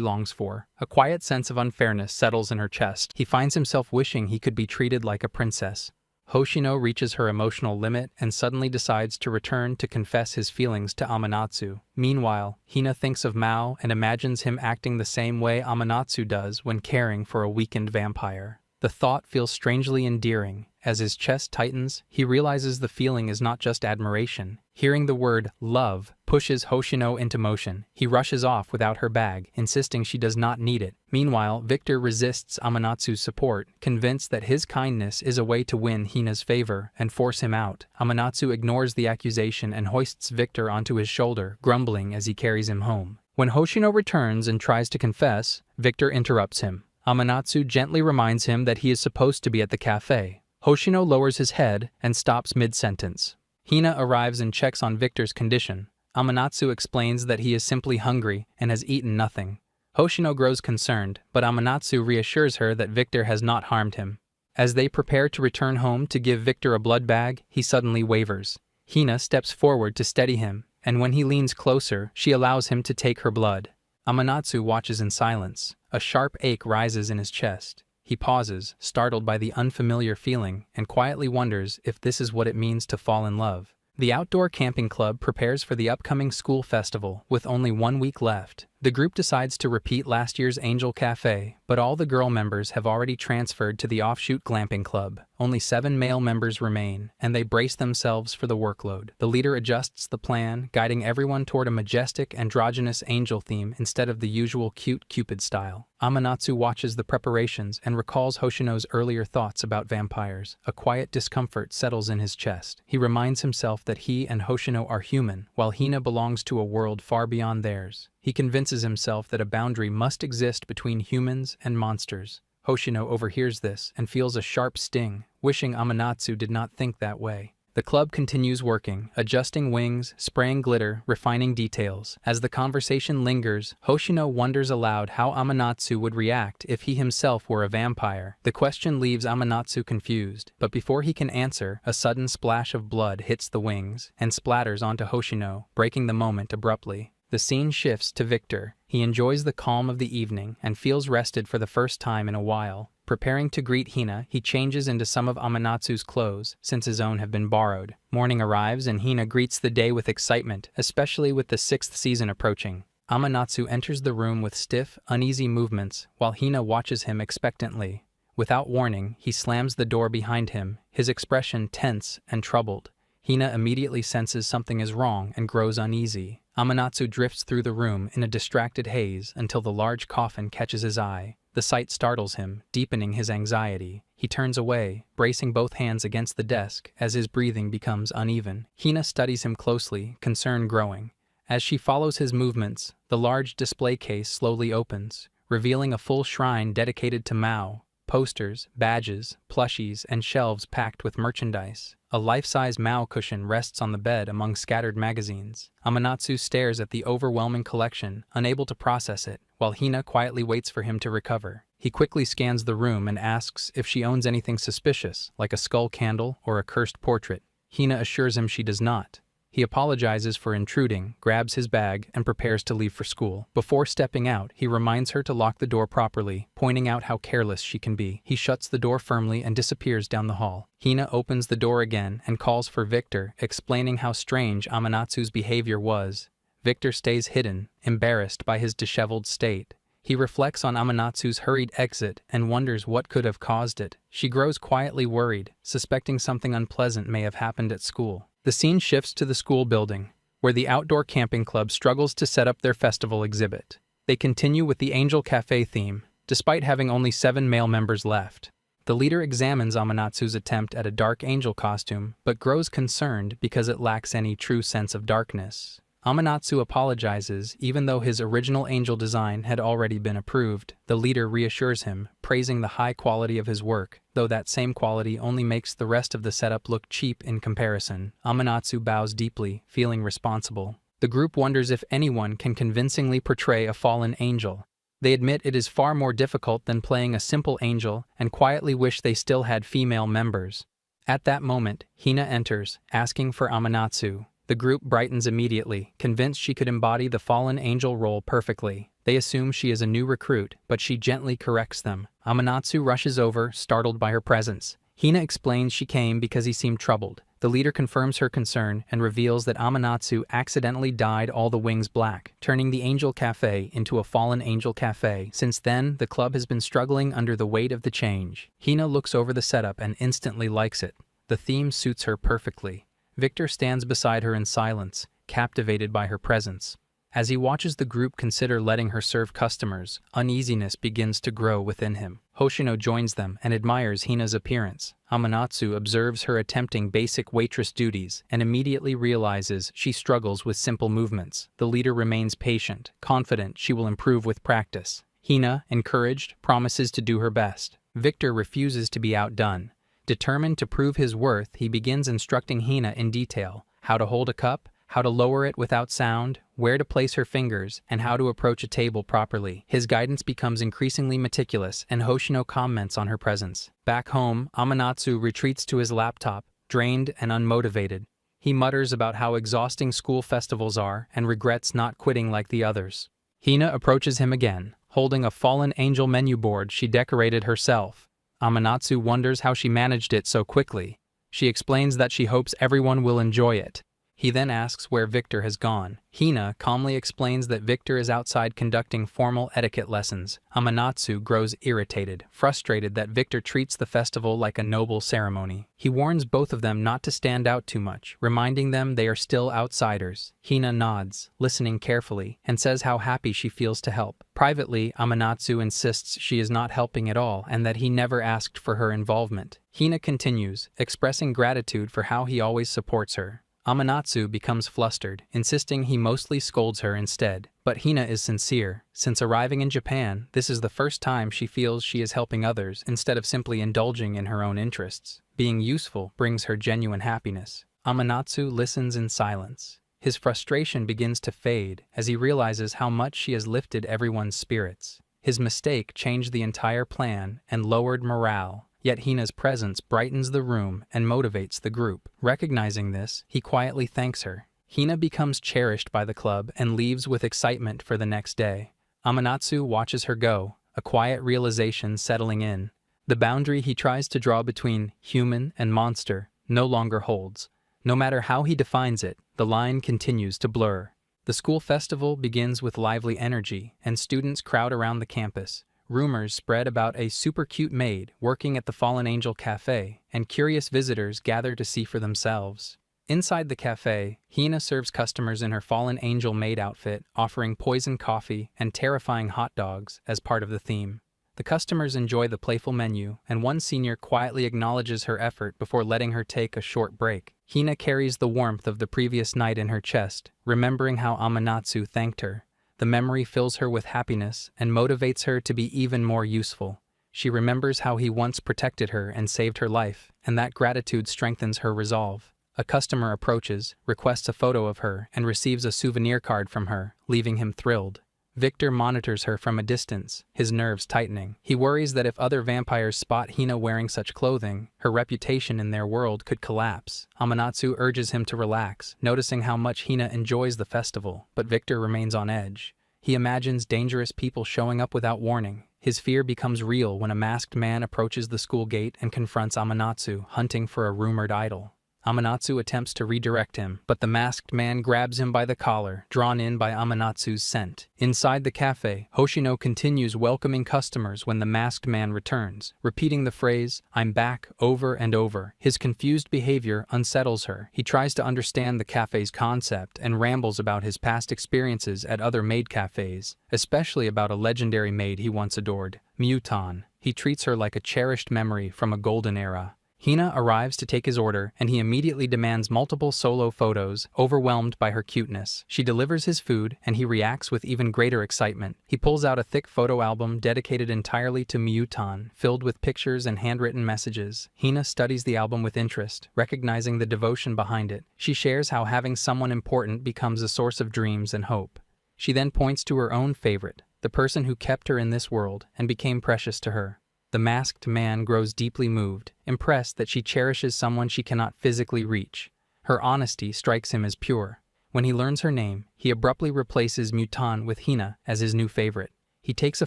longs for. A quiet sense of unfairness settles in her chest. He finds himself wishing he could be treated like a princess. Hoshino reaches her emotional limit and suddenly decides to return to confess his feelings to Amanatsu. Meanwhile, Hina thinks of Mao and imagines him acting the same way Amanatsu does when caring for a weakened vampire. The thought feels strangely endearing. As his chest tightens, he realizes the feeling is not just admiration. Hearing the word love pushes Hoshino into motion. He rushes off without her bag, insisting she does not need it. Meanwhile, Victor resists Amanatsu's support, convinced that his kindness is a way to win Hina's favor and force him out. Amanatsu ignores the accusation and hoists Victor onto his shoulder, grumbling as he carries him home. When Hoshino returns and tries to confess, Victor interrupts him. Amanatsu gently reminds him that he is supposed to be at the cafe. Hoshino lowers his head and stops mid-sentence. Hina arrives and checks on Victor's condition. Amanatsu explains that he is simply hungry and has eaten nothing. Hoshino grows concerned, but Amanatsu reassures her that Victor has not harmed him. As they prepare to return home to give Victor a blood bag, he suddenly wavers. Hina steps forward to steady him, and when he leans closer, she allows him to take her blood. Amanatsu watches in silence. A sharp ache rises in his chest. He pauses, startled by the unfamiliar feeling, and quietly wonders if this is what it means to fall in love. The outdoor camping club prepares for the upcoming school festival, with only 1 week left. The group decides to repeat last year's Angel Cafe, but all the girl members have already transferred to the offshoot glamping club. Only 7 male members remain, and they brace themselves for the workload. The leader adjusts the plan, guiding everyone toward a majestic, androgynous angel theme instead of the usual cute Cupid style. Amanatsu watches the preparations and recalls Hoshino's earlier thoughts about vampires. A quiet discomfort settles in his chest. He reminds himself that he and Hoshino are human, while Hina belongs to a world far beyond theirs. He convinces himself that a boundary must exist between humans and monsters. Hoshino overhears this and feels a sharp sting, wishing Amanatsu did not think that way. The club continues working, adjusting wings, spraying glitter, refining details. As the conversation lingers, Hoshino wonders aloud how Amanatsu would react if he himself were a vampire. The question leaves Amanatsu confused, but before he can answer, a sudden splash of blood hits the wings and splatters onto Hoshino, breaking the moment abruptly. The scene shifts to Victor. He enjoys the calm of the evening and feels rested for the first time in a while. Preparing to greet Hina, he changes into some of Amanatsu's clothes, since his own have been borrowed. Morning arrives and Hina greets the day with excitement, especially with the 6th season approaching. Amanatsu enters the room with stiff, uneasy movements, while Hina watches him expectantly. Without warning, he slams the door behind him, his expression tense and troubled. Hina immediately senses something is wrong and grows uneasy. Amanatsu drifts through the room in a distracted haze until the large coffin catches his eye. The sight startles him, deepening his anxiety. He turns away, bracing both hands against the desk as his breathing becomes uneven. Hina studies him closely, concern growing. As she follows his movements, the large display case slowly opens, revealing a full shrine dedicated to Mao. Posters, badges, plushies, and shelves packed with merchandise. A life-size Mao cushion rests on the bed among scattered magazines. Amanatsu stares at the overwhelming collection, unable to process it, while Hina quietly waits for him to recover. He quickly scans the room and asks if she owns anything suspicious, like a skull candle or a cursed portrait. Hina assures him she does not. He apologizes for intruding, grabs his bag, and prepares to leave for school. Before stepping out, he reminds her to lock the door properly, pointing out how careless she can be. He shuts the door firmly and disappears down the hall. Hina opens the door again and calls for Victor, explaining how strange Amanatsu's behavior was. Victor stays hidden, embarrassed by his disheveled state. He reflects on Amanatsu's hurried exit and wonders what could have caused it. She grows quietly worried, suspecting something unpleasant may have happened at school. The scene shifts to the school building, where the outdoor camping club struggles to set up their festival exhibit. They continue with the Angel Cafe theme, despite having only 7 male members left. The leader examines Amanatsu's attempt at a dark angel costume, but grows concerned because it lacks any true sense of darkness. Amanatsu apologizes even though his original angel design had already been approved. The leader reassures him, praising the high quality of his work, though that same quality only makes the rest of the setup look cheap in comparison. Amanatsu bows deeply, feeling responsible. The group wonders if anyone can convincingly portray a fallen angel. They admit it is far more difficult than playing a simple angel and quietly wish they still had female members. At that moment, Hina enters, asking for Amanatsu. The group brightens immediately, convinced she could embody the fallen angel role perfectly. They assume she is a new recruit, but she gently corrects them. Amanatsu rushes over, startled by her presence. Hina explains she came because he seemed troubled. The leader confirms her concern and reveals that Amanatsu accidentally dyed all the wings black, turning the Angel Cafe into a fallen angel cafe. Since then, the club has been struggling under the weight of the change. Hina looks over the setup and instantly likes it. The theme suits her perfectly. Victor stands beside her in silence, captivated by her presence. As he watches the group consider letting her serve customers, uneasiness begins to grow within him. Hoshino joins them and admires Hina's appearance. Amanatsu observes her attempting basic waitress duties and immediately realizes she struggles with simple movements. The leader remains patient, confident she will improve with practice. Hina, encouraged, promises to do her best. Victor refuses to be outdone. Determined to prove his worth, he begins instructing Hina in detail: how to hold a cup, how to lower it without sound, where to place her fingers, and how to approach a table properly. His guidance becomes increasingly meticulous, and Hoshino comments on her presence. Back home, Amanatsu retreats to his laptop, drained and unmotivated. He mutters about how exhausting school festivals are and regrets not quitting like the others. Hina approaches him again, holding a fallen angel menu board she decorated herself. Amanatsu wonders how she managed it so quickly. She explains that she hopes everyone will enjoy it. He then asks where Victor has gone. Hina calmly explains that Victor is outside conducting formal etiquette lessons. Amanatsu grows irritated, frustrated that Victor treats the festival like a noble ceremony. He warns both of them not to stand out too much, reminding them they are still outsiders. Hina nods, listening carefully, and says how happy she feels to help. Privately, Amanatsu insists she is not helping at all and that he never asked for her involvement. Hina continues, expressing gratitude for how he always supports her. Amanatsu becomes flustered, insisting he mostly scolds her instead. But Hina is sincere. Since arriving in Japan, this is the first time she feels she is helping others instead of simply indulging in her own interests. Being useful brings her genuine happiness. Amanatsu listens in silence. His frustration begins to fade as he realizes how much she has lifted everyone's spirits. His mistake changed the entire plan and lowered morale. Yet Hina's presence brightens the room and motivates the group. Recognizing this, he quietly thanks her. Hina becomes cherished by the club and leaves with excitement for the next day. Amanatsu watches her go, a quiet realization settling in. The boundary he tries to draw between human and monster no longer holds. No matter how he defines it, the line continues to blur. The school festival begins with lively energy, and students crowd around the campus. Rumors spread about a super cute maid working at the Fallen Angel Cafe, and curious visitors gather to see for themselves. Inside the cafe, Hina serves customers in her Fallen Angel maid outfit, offering poison coffee and terrifying hot dogs as part of the theme. The customers enjoy the playful menu, and one senior quietly acknowledges her effort before letting her take a short break. Hina carries the warmth of the previous night in her chest, remembering how Amanatsu thanked her. The memory fills her with happiness and motivates her to be even more useful. She remembers how he once protected her and saved her life, and that gratitude strengthens her resolve. A customer approaches, requests a photo of her, and receives a souvenir card from her, leaving him thrilled. Victor monitors her from a distance, his nerves tightening. He worries that if other vampires spot Hina wearing such clothing, her reputation in their world could collapse. Amanatsu urges him to relax, noticing how much Hina enjoys the festival, but Victor remains on edge. He imagines dangerous people showing up without warning. His fear becomes real when a masked man approaches the school gate and confronts Amanatsu, hunting for a rumored idol. Amanatsu attempts to redirect him, but the masked man grabs him by the collar, drawn in by Amanatsu's scent. Inside the cafe, Hoshino continues welcoming customers when the masked man returns, repeating the phrase, "I'm back," over and over. His confused behavior unsettles her. He tries to understand the cafe's concept and rambles about his past experiences at other maid cafes, especially about a legendary maid he once adored, Muton. He treats her like a cherished memory from a golden era. Hina arrives to take his order, and he immediately demands multiple solo photos, overwhelmed by her cuteness. She delivers his food, and he reacts with even greater excitement. He pulls out a thick photo album dedicated entirely to Miyutan, filled with pictures and handwritten messages. Hina studies the album with interest, recognizing the devotion behind it. She shares how having someone important becomes a source of dreams and hope. She then points to her own favorite, the person who kept her in this world and became precious to her. The masked man grows deeply moved, impressed that she cherishes someone she cannot physically reach. Her honesty strikes him as pure. When he learns her name, he abruptly replaces Miyutan with Hina as his new favorite. He takes a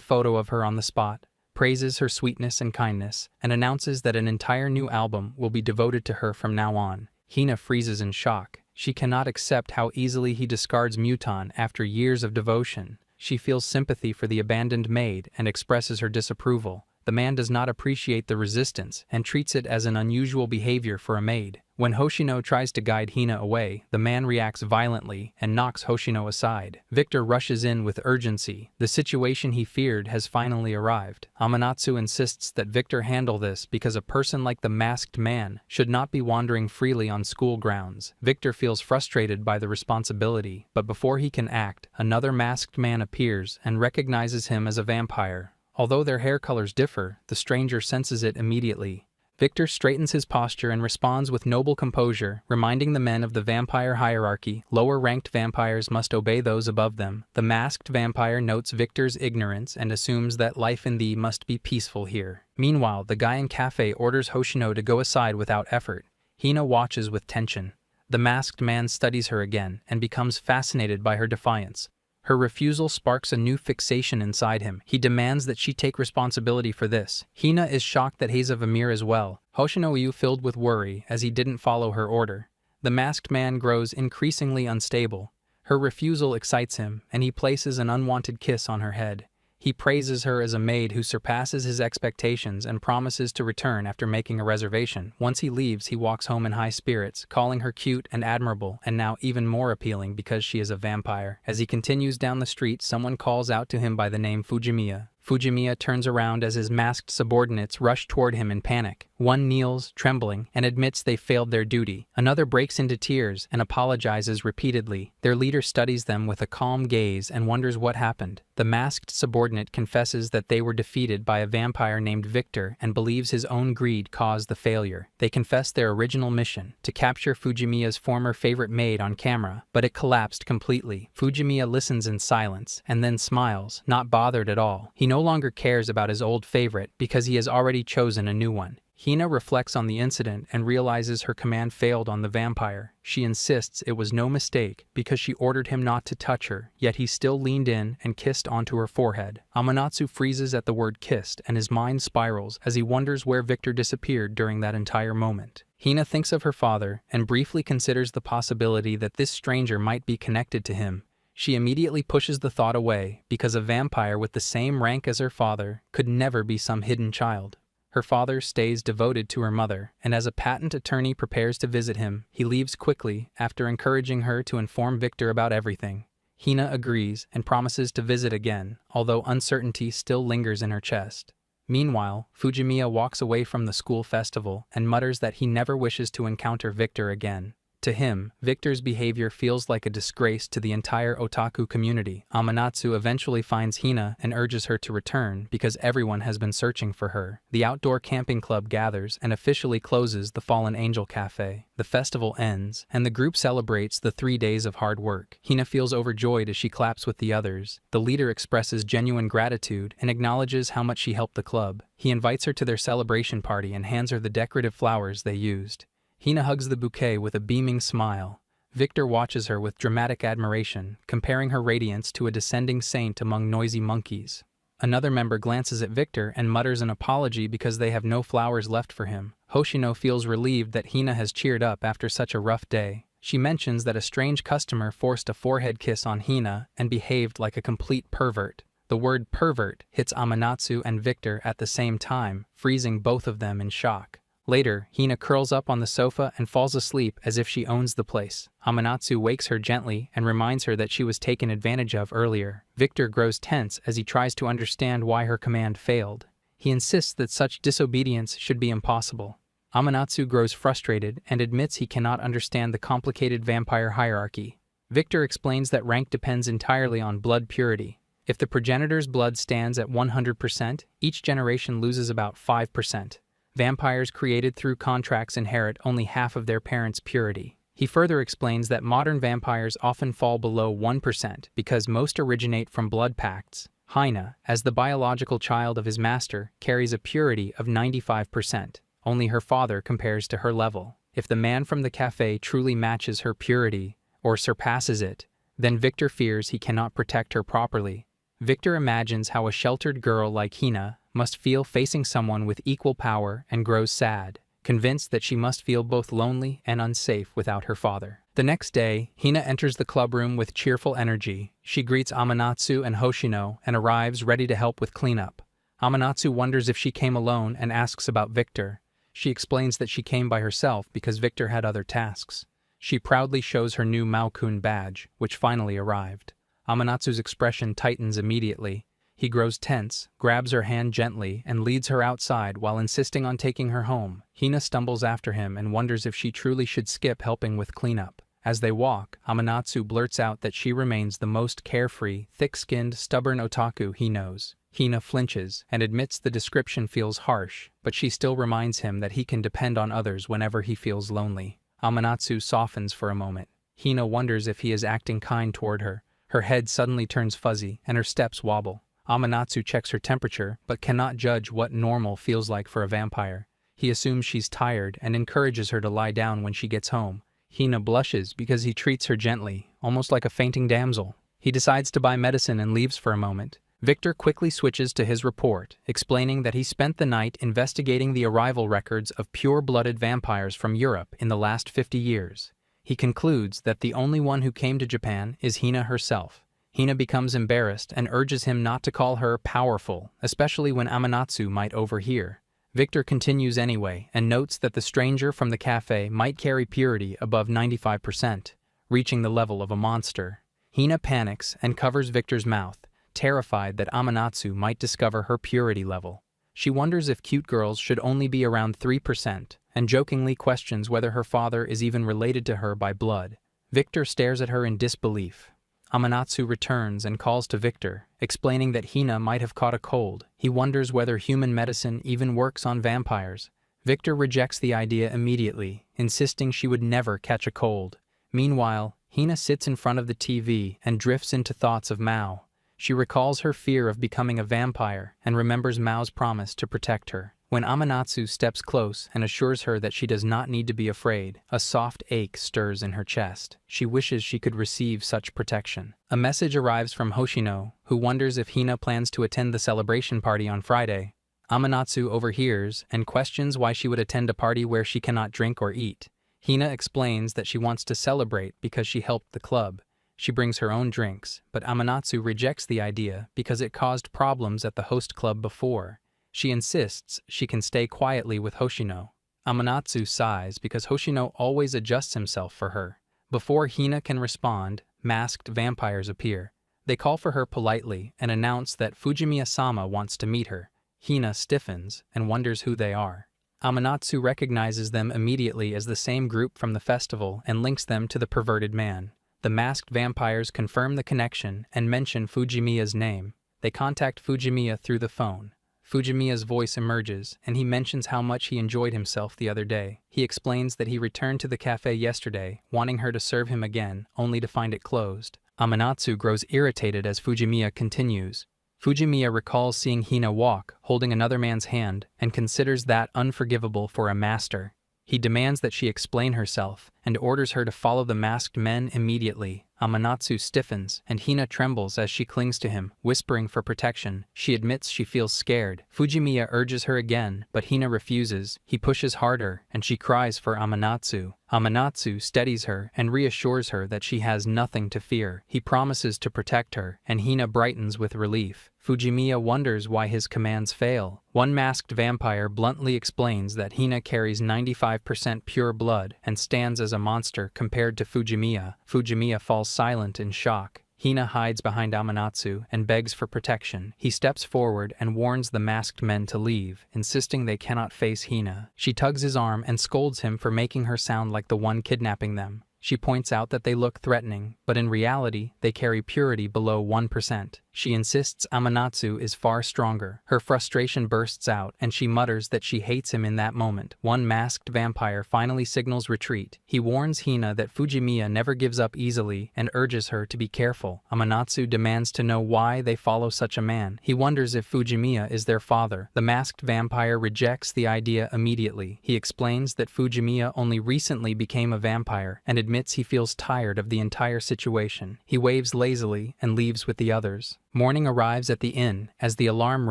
photo of her on the spot, praises her sweetness and kindness, and announces that an entire new album will be devoted to her from now on. Hina freezes in shock. She cannot accept how easily he discards Miyutan after years of devotion. She feels sympathy for the abandoned maid and expresses her disapproval. The man does not appreciate the resistance and treats it as an unusual behavior for a maid. When Hoshino tries to guide Hina away, the man reacts violently and knocks Hoshino aside. Victor rushes in with urgency. The situation he feared has finally arrived. Amanatsu insists that Victor handle this because a person like the masked man should not be wandering freely on school grounds. Victor feels frustrated by the responsibility, but before he can act, another masked man appears and recognizes him as a vampire. Although their hair colors differ, the stranger senses it immediately. Victor straightens his posture and responds with noble composure, reminding the men of the vampire hierarchy. Lower-ranked vampires must obey those above them. The masked vampire notes Victor's ignorance and assumes that life in thee must be peaceful here. Meanwhile, the guy in cafe orders Hoshino to go aside without effort. Hina watches with tension. The masked man studies her again and becomes fascinated by her defiance. Her refusal sparks a new fixation inside him. He demands that she take responsibility for this. Hina is shocked that he's of Amir as well. Hoshino is filled with worry as he didn't follow her order. The masked man grows increasingly unstable. Her refusal excites him, and he places an unwanted kiss on her head. He praises her as a maid who surpasses his expectations and promises to return after making a reservation. Once he leaves, he walks home in high spirits, calling her cute and admirable, and now even more appealing because she is a vampire. As he continues down the street, someone calls out to him by the name Fujimiya. Fujimiya turns around as his masked subordinates rush toward him in panic. One kneels, trembling, and admits they failed their duty. Another breaks into tears and apologizes repeatedly. Their leader studies them with a calm gaze and wonders what happened. The masked subordinate confesses that they were defeated by a vampire named Victor and believes his own greed caused the failure. They confess their original mission, to capture Fujimiya's former favorite maid on camera, but it collapsed completely. Fujimiya listens in silence and then smiles, not bothered at all. He no longer cares about his old favorite because he has already chosen a new one. Hina reflects on the incident and realizes her command failed on the vampire. She insists it was no mistake because she ordered him not to touch her, yet he still leaned in and kissed onto her forehead. Amanatsu freezes at the word kissed and his mind spirals as he wonders where Victor disappeared during that entire moment. Hina thinks of her father and briefly considers the possibility that this stranger might be connected to him. She immediately pushes the thought away because a vampire with the same rank as her father could never be some hidden child. Her father stays devoted to her mother, and as a patent attorney prepares to visit him, he leaves quickly after encouraging her to inform Victor about everything. Hina agrees and promises to visit again, although uncertainty still lingers in her chest. Meanwhile, Fujimiya walks away from the school festival and mutters that he never wishes to encounter Victor again. To him, Victor's behavior feels like a disgrace to the entire otaku community. Amanatsu eventually finds Hina and urges her to return because everyone has been searching for her. The outdoor camping club gathers and officially closes the Fallen Angel Cafe. The festival ends, and the group celebrates the 3 days of hard work. Hina feels overjoyed as she claps with the others. The leader expresses genuine gratitude and acknowledges how much she helped the club. He invites her to their celebration party and hands her the decorative flowers they used. Hina hugs the bouquet with a beaming smile. Victor watches her with dramatic admiration, comparing her radiance to a descending saint among noisy monkeys. Another member glances at Victor and mutters an apology because they have no flowers left for him. Hoshino feels relieved that Hina has cheered up after such a rough day. She mentions that a strange customer forced a forehead kiss on Hina and behaved like a complete pervert. The word pervert hits Amanatsu and Victor at the same time, freezing both of them in shock. Later, Hina curls up on the sofa and falls asleep as if she owns the place. Amanatsu wakes her gently and reminds her that she was taken advantage of earlier. Victor grows tense as he tries to understand why her command failed. He insists that such disobedience should be impossible. Amanatsu grows frustrated and admits he cannot understand the complicated vampire hierarchy. Victor explains that rank depends entirely on blood purity. If the progenitor's blood stands at 100%, each generation loses about 5%. Vampires created through contracts inherit only half of their parents' purity. He further explains that modern vampires often fall below 1% because most originate from blood pacts. Hina, as the biological child of his master, carries a purity of 95%. Only her father compares to her level. If the man from the cafe truly matches her purity, or surpasses it, then Victor fears he cannot protect her properly. Victor imagines how a sheltered girl like Hina must feel facing someone with equal power and grows sad, convinced that she must feel both lonely and unsafe without her father. The next day, Hina enters the clubroom with cheerful energy. She greets Amanatsu and Hoshino and arrives ready to help with cleanup. Amanatsu wonders if she came alone and asks about Victor. She explains that she came by herself because Victor had other tasks. She proudly shows her new Maokun badge, which finally arrived. Amanatsu's expression tightens immediately. He grows tense, grabs her hand gently, and leads her outside while insisting on taking her home. Hina stumbles after him and wonders if she truly should skip helping with cleanup. As they walk, Amanatsu blurts out that she remains the most carefree, thick-skinned, stubborn otaku he knows. Hina flinches and admits the description feels harsh, but she still reminds him that he can depend on others whenever he feels lonely. Amanatsu softens for a moment. Hina wonders if he is acting kind toward her. Her head suddenly turns fuzzy and her steps wobble. Amanatsu checks her temperature, but cannot judge what normal feels like for a vampire. He assumes she's tired and encourages her to lie down when she gets home. Hina blushes because he treats her gently, almost like a fainting damsel. He decides to buy medicine and leaves for a moment. Victor quickly switches to his report, explaining that he spent the night investigating the arrival records of pure-blooded vampires from Europe in the last 50 years. He concludes that the only one who came to Japan is Hina herself. Hina becomes embarrassed and urges him not to call her powerful, especially when Amanatsu might overhear. Victor continues anyway and notes that the stranger from the cafe might carry purity above 95%, reaching the level of a monster. Hina panics and covers Victor's mouth, terrified that Amanatsu might discover her purity level. She wonders if cute girls should only be around 3%, and jokingly questions whether her father is even related to her by blood. Victor stares at her in disbelief. Amanatsu returns and calls to Victor, explaining that Hina might have caught a cold. He wonders whether human medicine even works on vampires. Victor rejects the idea immediately, insisting she would never catch a cold. Meanwhile, Hina sits in front of the TV and drifts into thoughts of Mao. She recalls her fear of becoming a vampire and remembers Mao's promise to protect her. When Amanatsu steps close and assures her that she does not need to be afraid, a soft ache stirs in her chest. She wishes she could receive such protection. A message arrives from Hoshino, who wonders if Hina plans to attend the celebration party on Friday. Amanatsu overhears and questions why she would attend a party where she cannot drink or eat. Hina explains that she wants to celebrate because she helped the club. She brings her own drinks, but Amanatsu rejects the idea because it caused problems at the host club before. She insists she can stay quietly with Hoshino. Amanatsu sighs because Hoshino always adjusts himself for her. Before Hina can respond, masked vampires appear. They call for her politely and announce that Fujimiya-sama wants to meet her. Hina stiffens and wonders who they are. Amanatsu recognizes them immediately as the same group from the festival and links them to the perverted man. The masked vampires confirm the connection and mention Fujimiya's name. They contact Fujimiya through the phone. Fujimiya's voice emerges, and he mentions how much he enjoyed himself the other day. He explains that he returned to the cafe yesterday, wanting her to serve him again, only to find it closed. Amanatsu grows irritated as Fujimiya continues. Fujimiya recalls seeing Hina walk, holding another man's hand, and considers that unforgivable for a master. He demands that she explain herself, and orders her to follow the masked men immediately. Amanatsu stiffens, and Hina trembles as she clings to him, whispering for protection. She admits she feels scared. Fujimiya urges her again, but Hina refuses. He pushes harder, and she cries for Amanatsu. Amanatsu steadies her and reassures her that she has nothing to fear. He promises to protect her, and Hina brightens with relief. Fujimiya wonders why his commands fail. One masked vampire bluntly explains that Hina carries 95% pure blood and stands as a monster compared to Fujimiya. Fujimiya falls silent in shock. Hina hides behind Amanatsu and begs for protection. He steps forward and warns the masked men to leave, insisting they cannot face Hina. She tugs his arm and scolds him for making her sound like the one kidnapping them. She points out that they look threatening, but in reality, they carry purity below 1%. She insists Amanatsu is far stronger. Her frustration bursts out, and she mutters that she hates him in that moment. One masked vampire finally signals retreat. He warns Hina that Fujimiya never gives up easily and urges her to be careful. Amanatsu demands to know why they follow such a man. He wonders if Fujimiya is their father. The masked vampire rejects the idea immediately. He explains that Fujimiya only recently became a vampire and admits he feels tired of the entire situation. He waves lazily and leaves with the others. Morning arrives at the inn as the alarm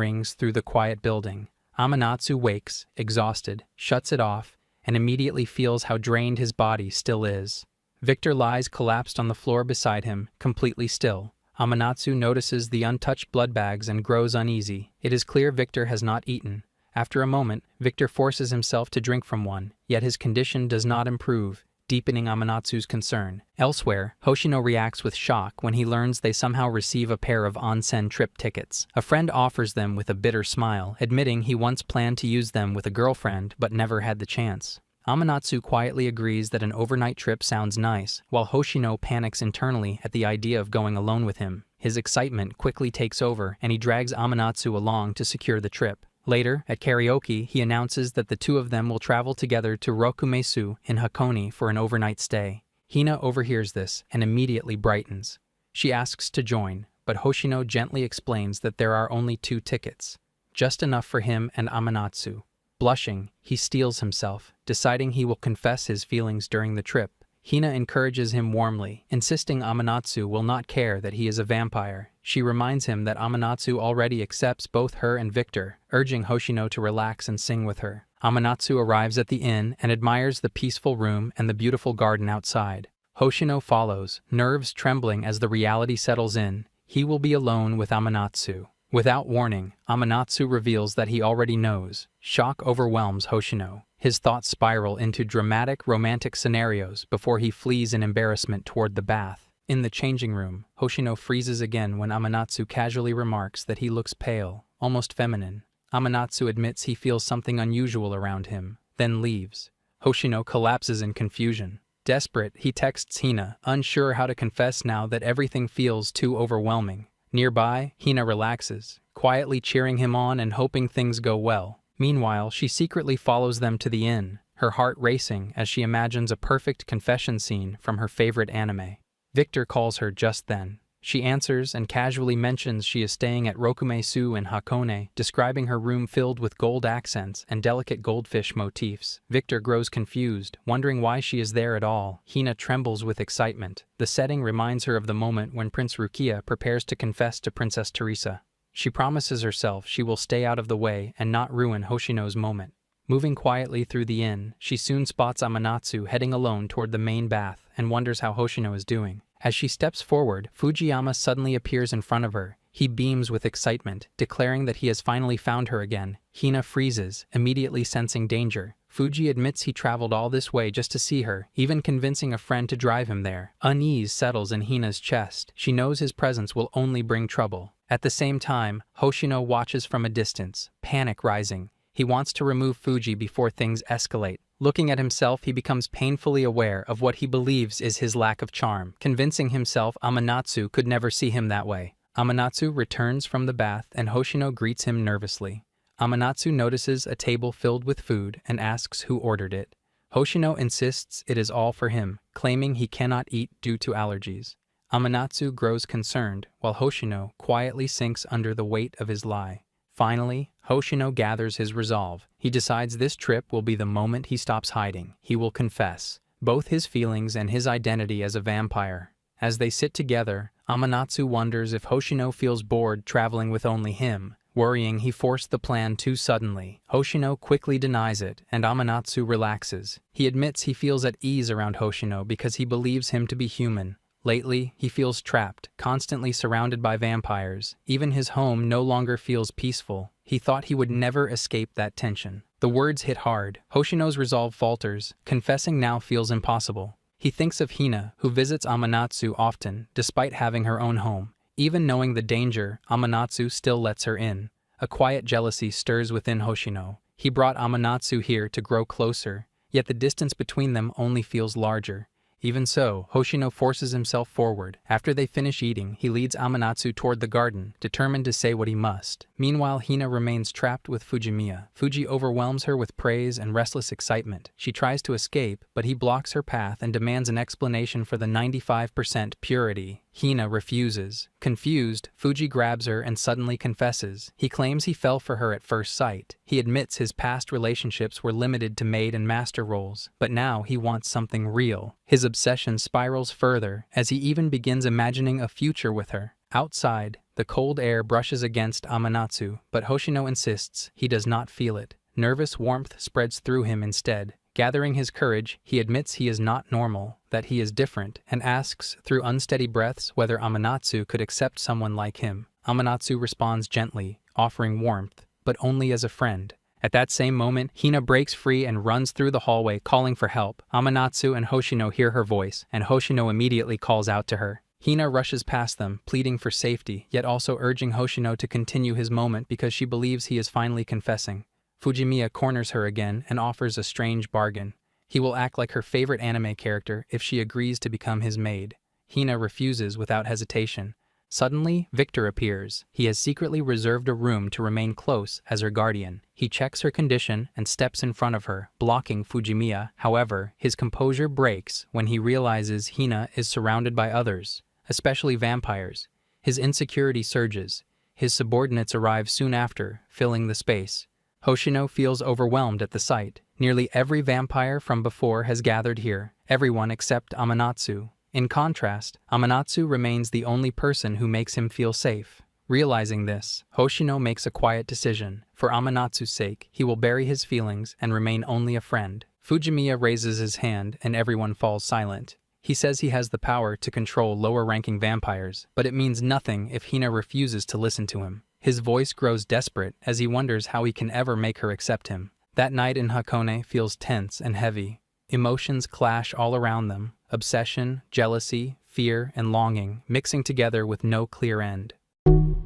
rings through the quiet building. Amanatsu wakes, exhausted, shuts it off, and immediately feels how drained his body still is. Victor lies collapsed on the floor beside him, completely still. Amanatsu notices the untouched blood bags and grows uneasy. It is clear Victor has not eaten. After a moment, Victor forces himself to drink from one, yet his condition does not improve, deepening Amanatsu's concern. Elsewhere, Hoshino reacts with shock when he learns they somehow receive a pair of onsen trip tickets. A friend offers them with a bitter smile, admitting he once planned to use them with a girlfriend but never had the chance. Amanatsu quietly agrees that an overnight trip sounds nice, while Hoshino panics internally at the idea of going alone with him. His excitement quickly takes over, and he drags Amanatsu along to secure the trip. Later, at karaoke, he announces that the two of them will travel together to Rokumesu in Hakone for an overnight stay. Hina overhears this and immediately brightens. She asks to join, but Hoshino gently explains that there are only 2 tickets, just enough for him and Amanatsu. Blushing, he steels himself, deciding he will confess his feelings during the trip. Hina encourages him warmly, insisting Amanatsu will not care that he is a vampire. She reminds him that Amanatsu already accepts both her and Victor, urging Hoshino to relax and sing with her. Amanatsu arrives at the inn and admires the peaceful room and the beautiful garden outside. Hoshino follows, nerves trembling as the reality settles in. He will be alone with Amanatsu. Without warning, Amanatsu reveals that he already knows. Shock overwhelms Hoshino. His thoughts spiral into dramatic, romantic scenarios before he flees in embarrassment toward the bath. In the changing room, Hoshino freezes again when Amanatsu casually remarks that he looks pale, almost feminine. Amanatsu admits he feels something unusual around him, then leaves. Hoshino collapses in confusion. Desperate, he texts Hina, unsure how to confess now that everything feels too overwhelming. Nearby, Hina relaxes, quietly cheering him on and hoping things go well. Meanwhile, she secretly follows them to the inn, her heart racing as she imagines a perfect confession scene from her favorite anime. Victor calls her just then. She answers and casually mentions she is staying at Rokumesu in Hakone, describing her room filled with gold accents and delicate goldfish motifs. Victor grows confused, wondering why she is there at all. Hina trembles with excitement. The setting reminds her of the moment when Prince Rukia prepares to confess to Princess Teresa. She promises herself she will stay out of the way and not ruin Hoshino's moment. Moving quietly through the inn, she soon spots Amanatsu heading alone toward the main bath and wonders how Hoshino is doing. As she steps forward, Fujiyama suddenly appears in front of her. He beams with excitement, declaring that he has finally found her again. Hina freezes, immediately sensing danger. Fuji admits he traveled all this way just to see her, even convincing a friend to drive him there. Unease settles in Hina's chest. She knows his presence will only bring trouble. At the same time, Hoshino watches from a distance, panic rising. He wants to remove Fuji before things escalate. Looking at himself, he becomes painfully aware of what he believes is his lack of charm, convincing himself Amanatsu could never see him that way. Amanatsu returns from the bath and Hoshino greets him nervously. Amanatsu notices a table filled with food and asks who ordered it. Hoshino insists it is all for him, claiming he cannot eat due to allergies. Amanatsu grows concerned, while Hoshino quietly sinks under the weight of his lie. Finally, Hoshino gathers his resolve. He decides this trip will be the moment he stops hiding. He will confess both his feelings and his identity as a vampire. As they sit together, Amanatsu wonders if Hoshino feels bored traveling with only him, worrying he forced the plan too suddenly. Hoshino quickly denies it, and Amanatsu relaxes. He admits he feels at ease around Hoshino because he believes him to be human. Lately, he feels trapped, constantly surrounded by vampires. Even his home no longer feels peaceful. He thought he would never escape that tension. The words hit hard. Hoshino's resolve falters. Confessing now feels impossible. He thinks of Hina, who visits Amanatsu often, despite having her own home. Even knowing the danger, Amanatsu still lets her in. A quiet jealousy stirs within Hoshino. He brought Amanatsu here to grow closer, yet the distance between them only feels larger. Even so, Hoshino forces himself forward. After they finish eating, he leads Amanatsu toward the garden, determined to say what he must. Meanwhile, Hina remains trapped with Fujimiya. Fuji overwhelms her with praise and restless excitement. She tries to escape, but he blocks her path and demands an explanation for the 95% purity. Hina refuses. Confused, Fuji grabs her and suddenly confesses. He claims he fell for her at first sight. He admits his past relationships were limited to maid and master roles, but now he wants something real. His obsession spirals further, as he even begins imagining a future with her. Outside, the cold air brushes against Amanatsu, but Hoshino insists he does not feel it. Nervous warmth spreads through him instead. Gathering his courage, he admits he is not normal, that he is different, and asks through unsteady breaths whether Amanatsu could accept someone like him. Amanatsu responds gently, offering warmth, but only as a friend. At that same moment, Hina breaks free and runs through the hallway, calling for help. Amanatsu and Hoshino hear her voice, and Hoshino immediately calls out to her. Hina rushes past them, pleading for safety, yet also urging Hoshino to continue his moment because she believes he is finally confessing. Fujimiya corners her again and offers a strange bargain. He will act like her favorite anime character if she agrees to become his maid. Hina refuses without hesitation. Suddenly, Victor appears. He has secretly reserved a room to remain close as her guardian. He checks her condition and steps in front of her, blocking Fujimiya. However, his composure breaks when he realizes Hina is surrounded by others, especially vampires. His insecurity surges. His subordinates arrive soon after, filling the space. Hoshino feels overwhelmed at the sight. Nearly every vampire from before has gathered here, everyone except Amanatsu. In contrast, Amanatsu remains the only person who makes him feel safe. Realizing this, Hoshino makes a quiet decision. For Amanatsu's sake, he will bury his feelings and remain only a friend. Fujimiya raises his hand and everyone falls silent. He says he has the power to control lower-ranking vampires, but it means nothing if Hina refuses to listen to him. His voice grows desperate as he wonders how he can ever make her accept him. That night in Hakone feels tense and heavy. Emotions clash all around them. Obsession, jealousy, fear, and longing, mixing together with no clear end.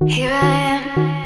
Here I am.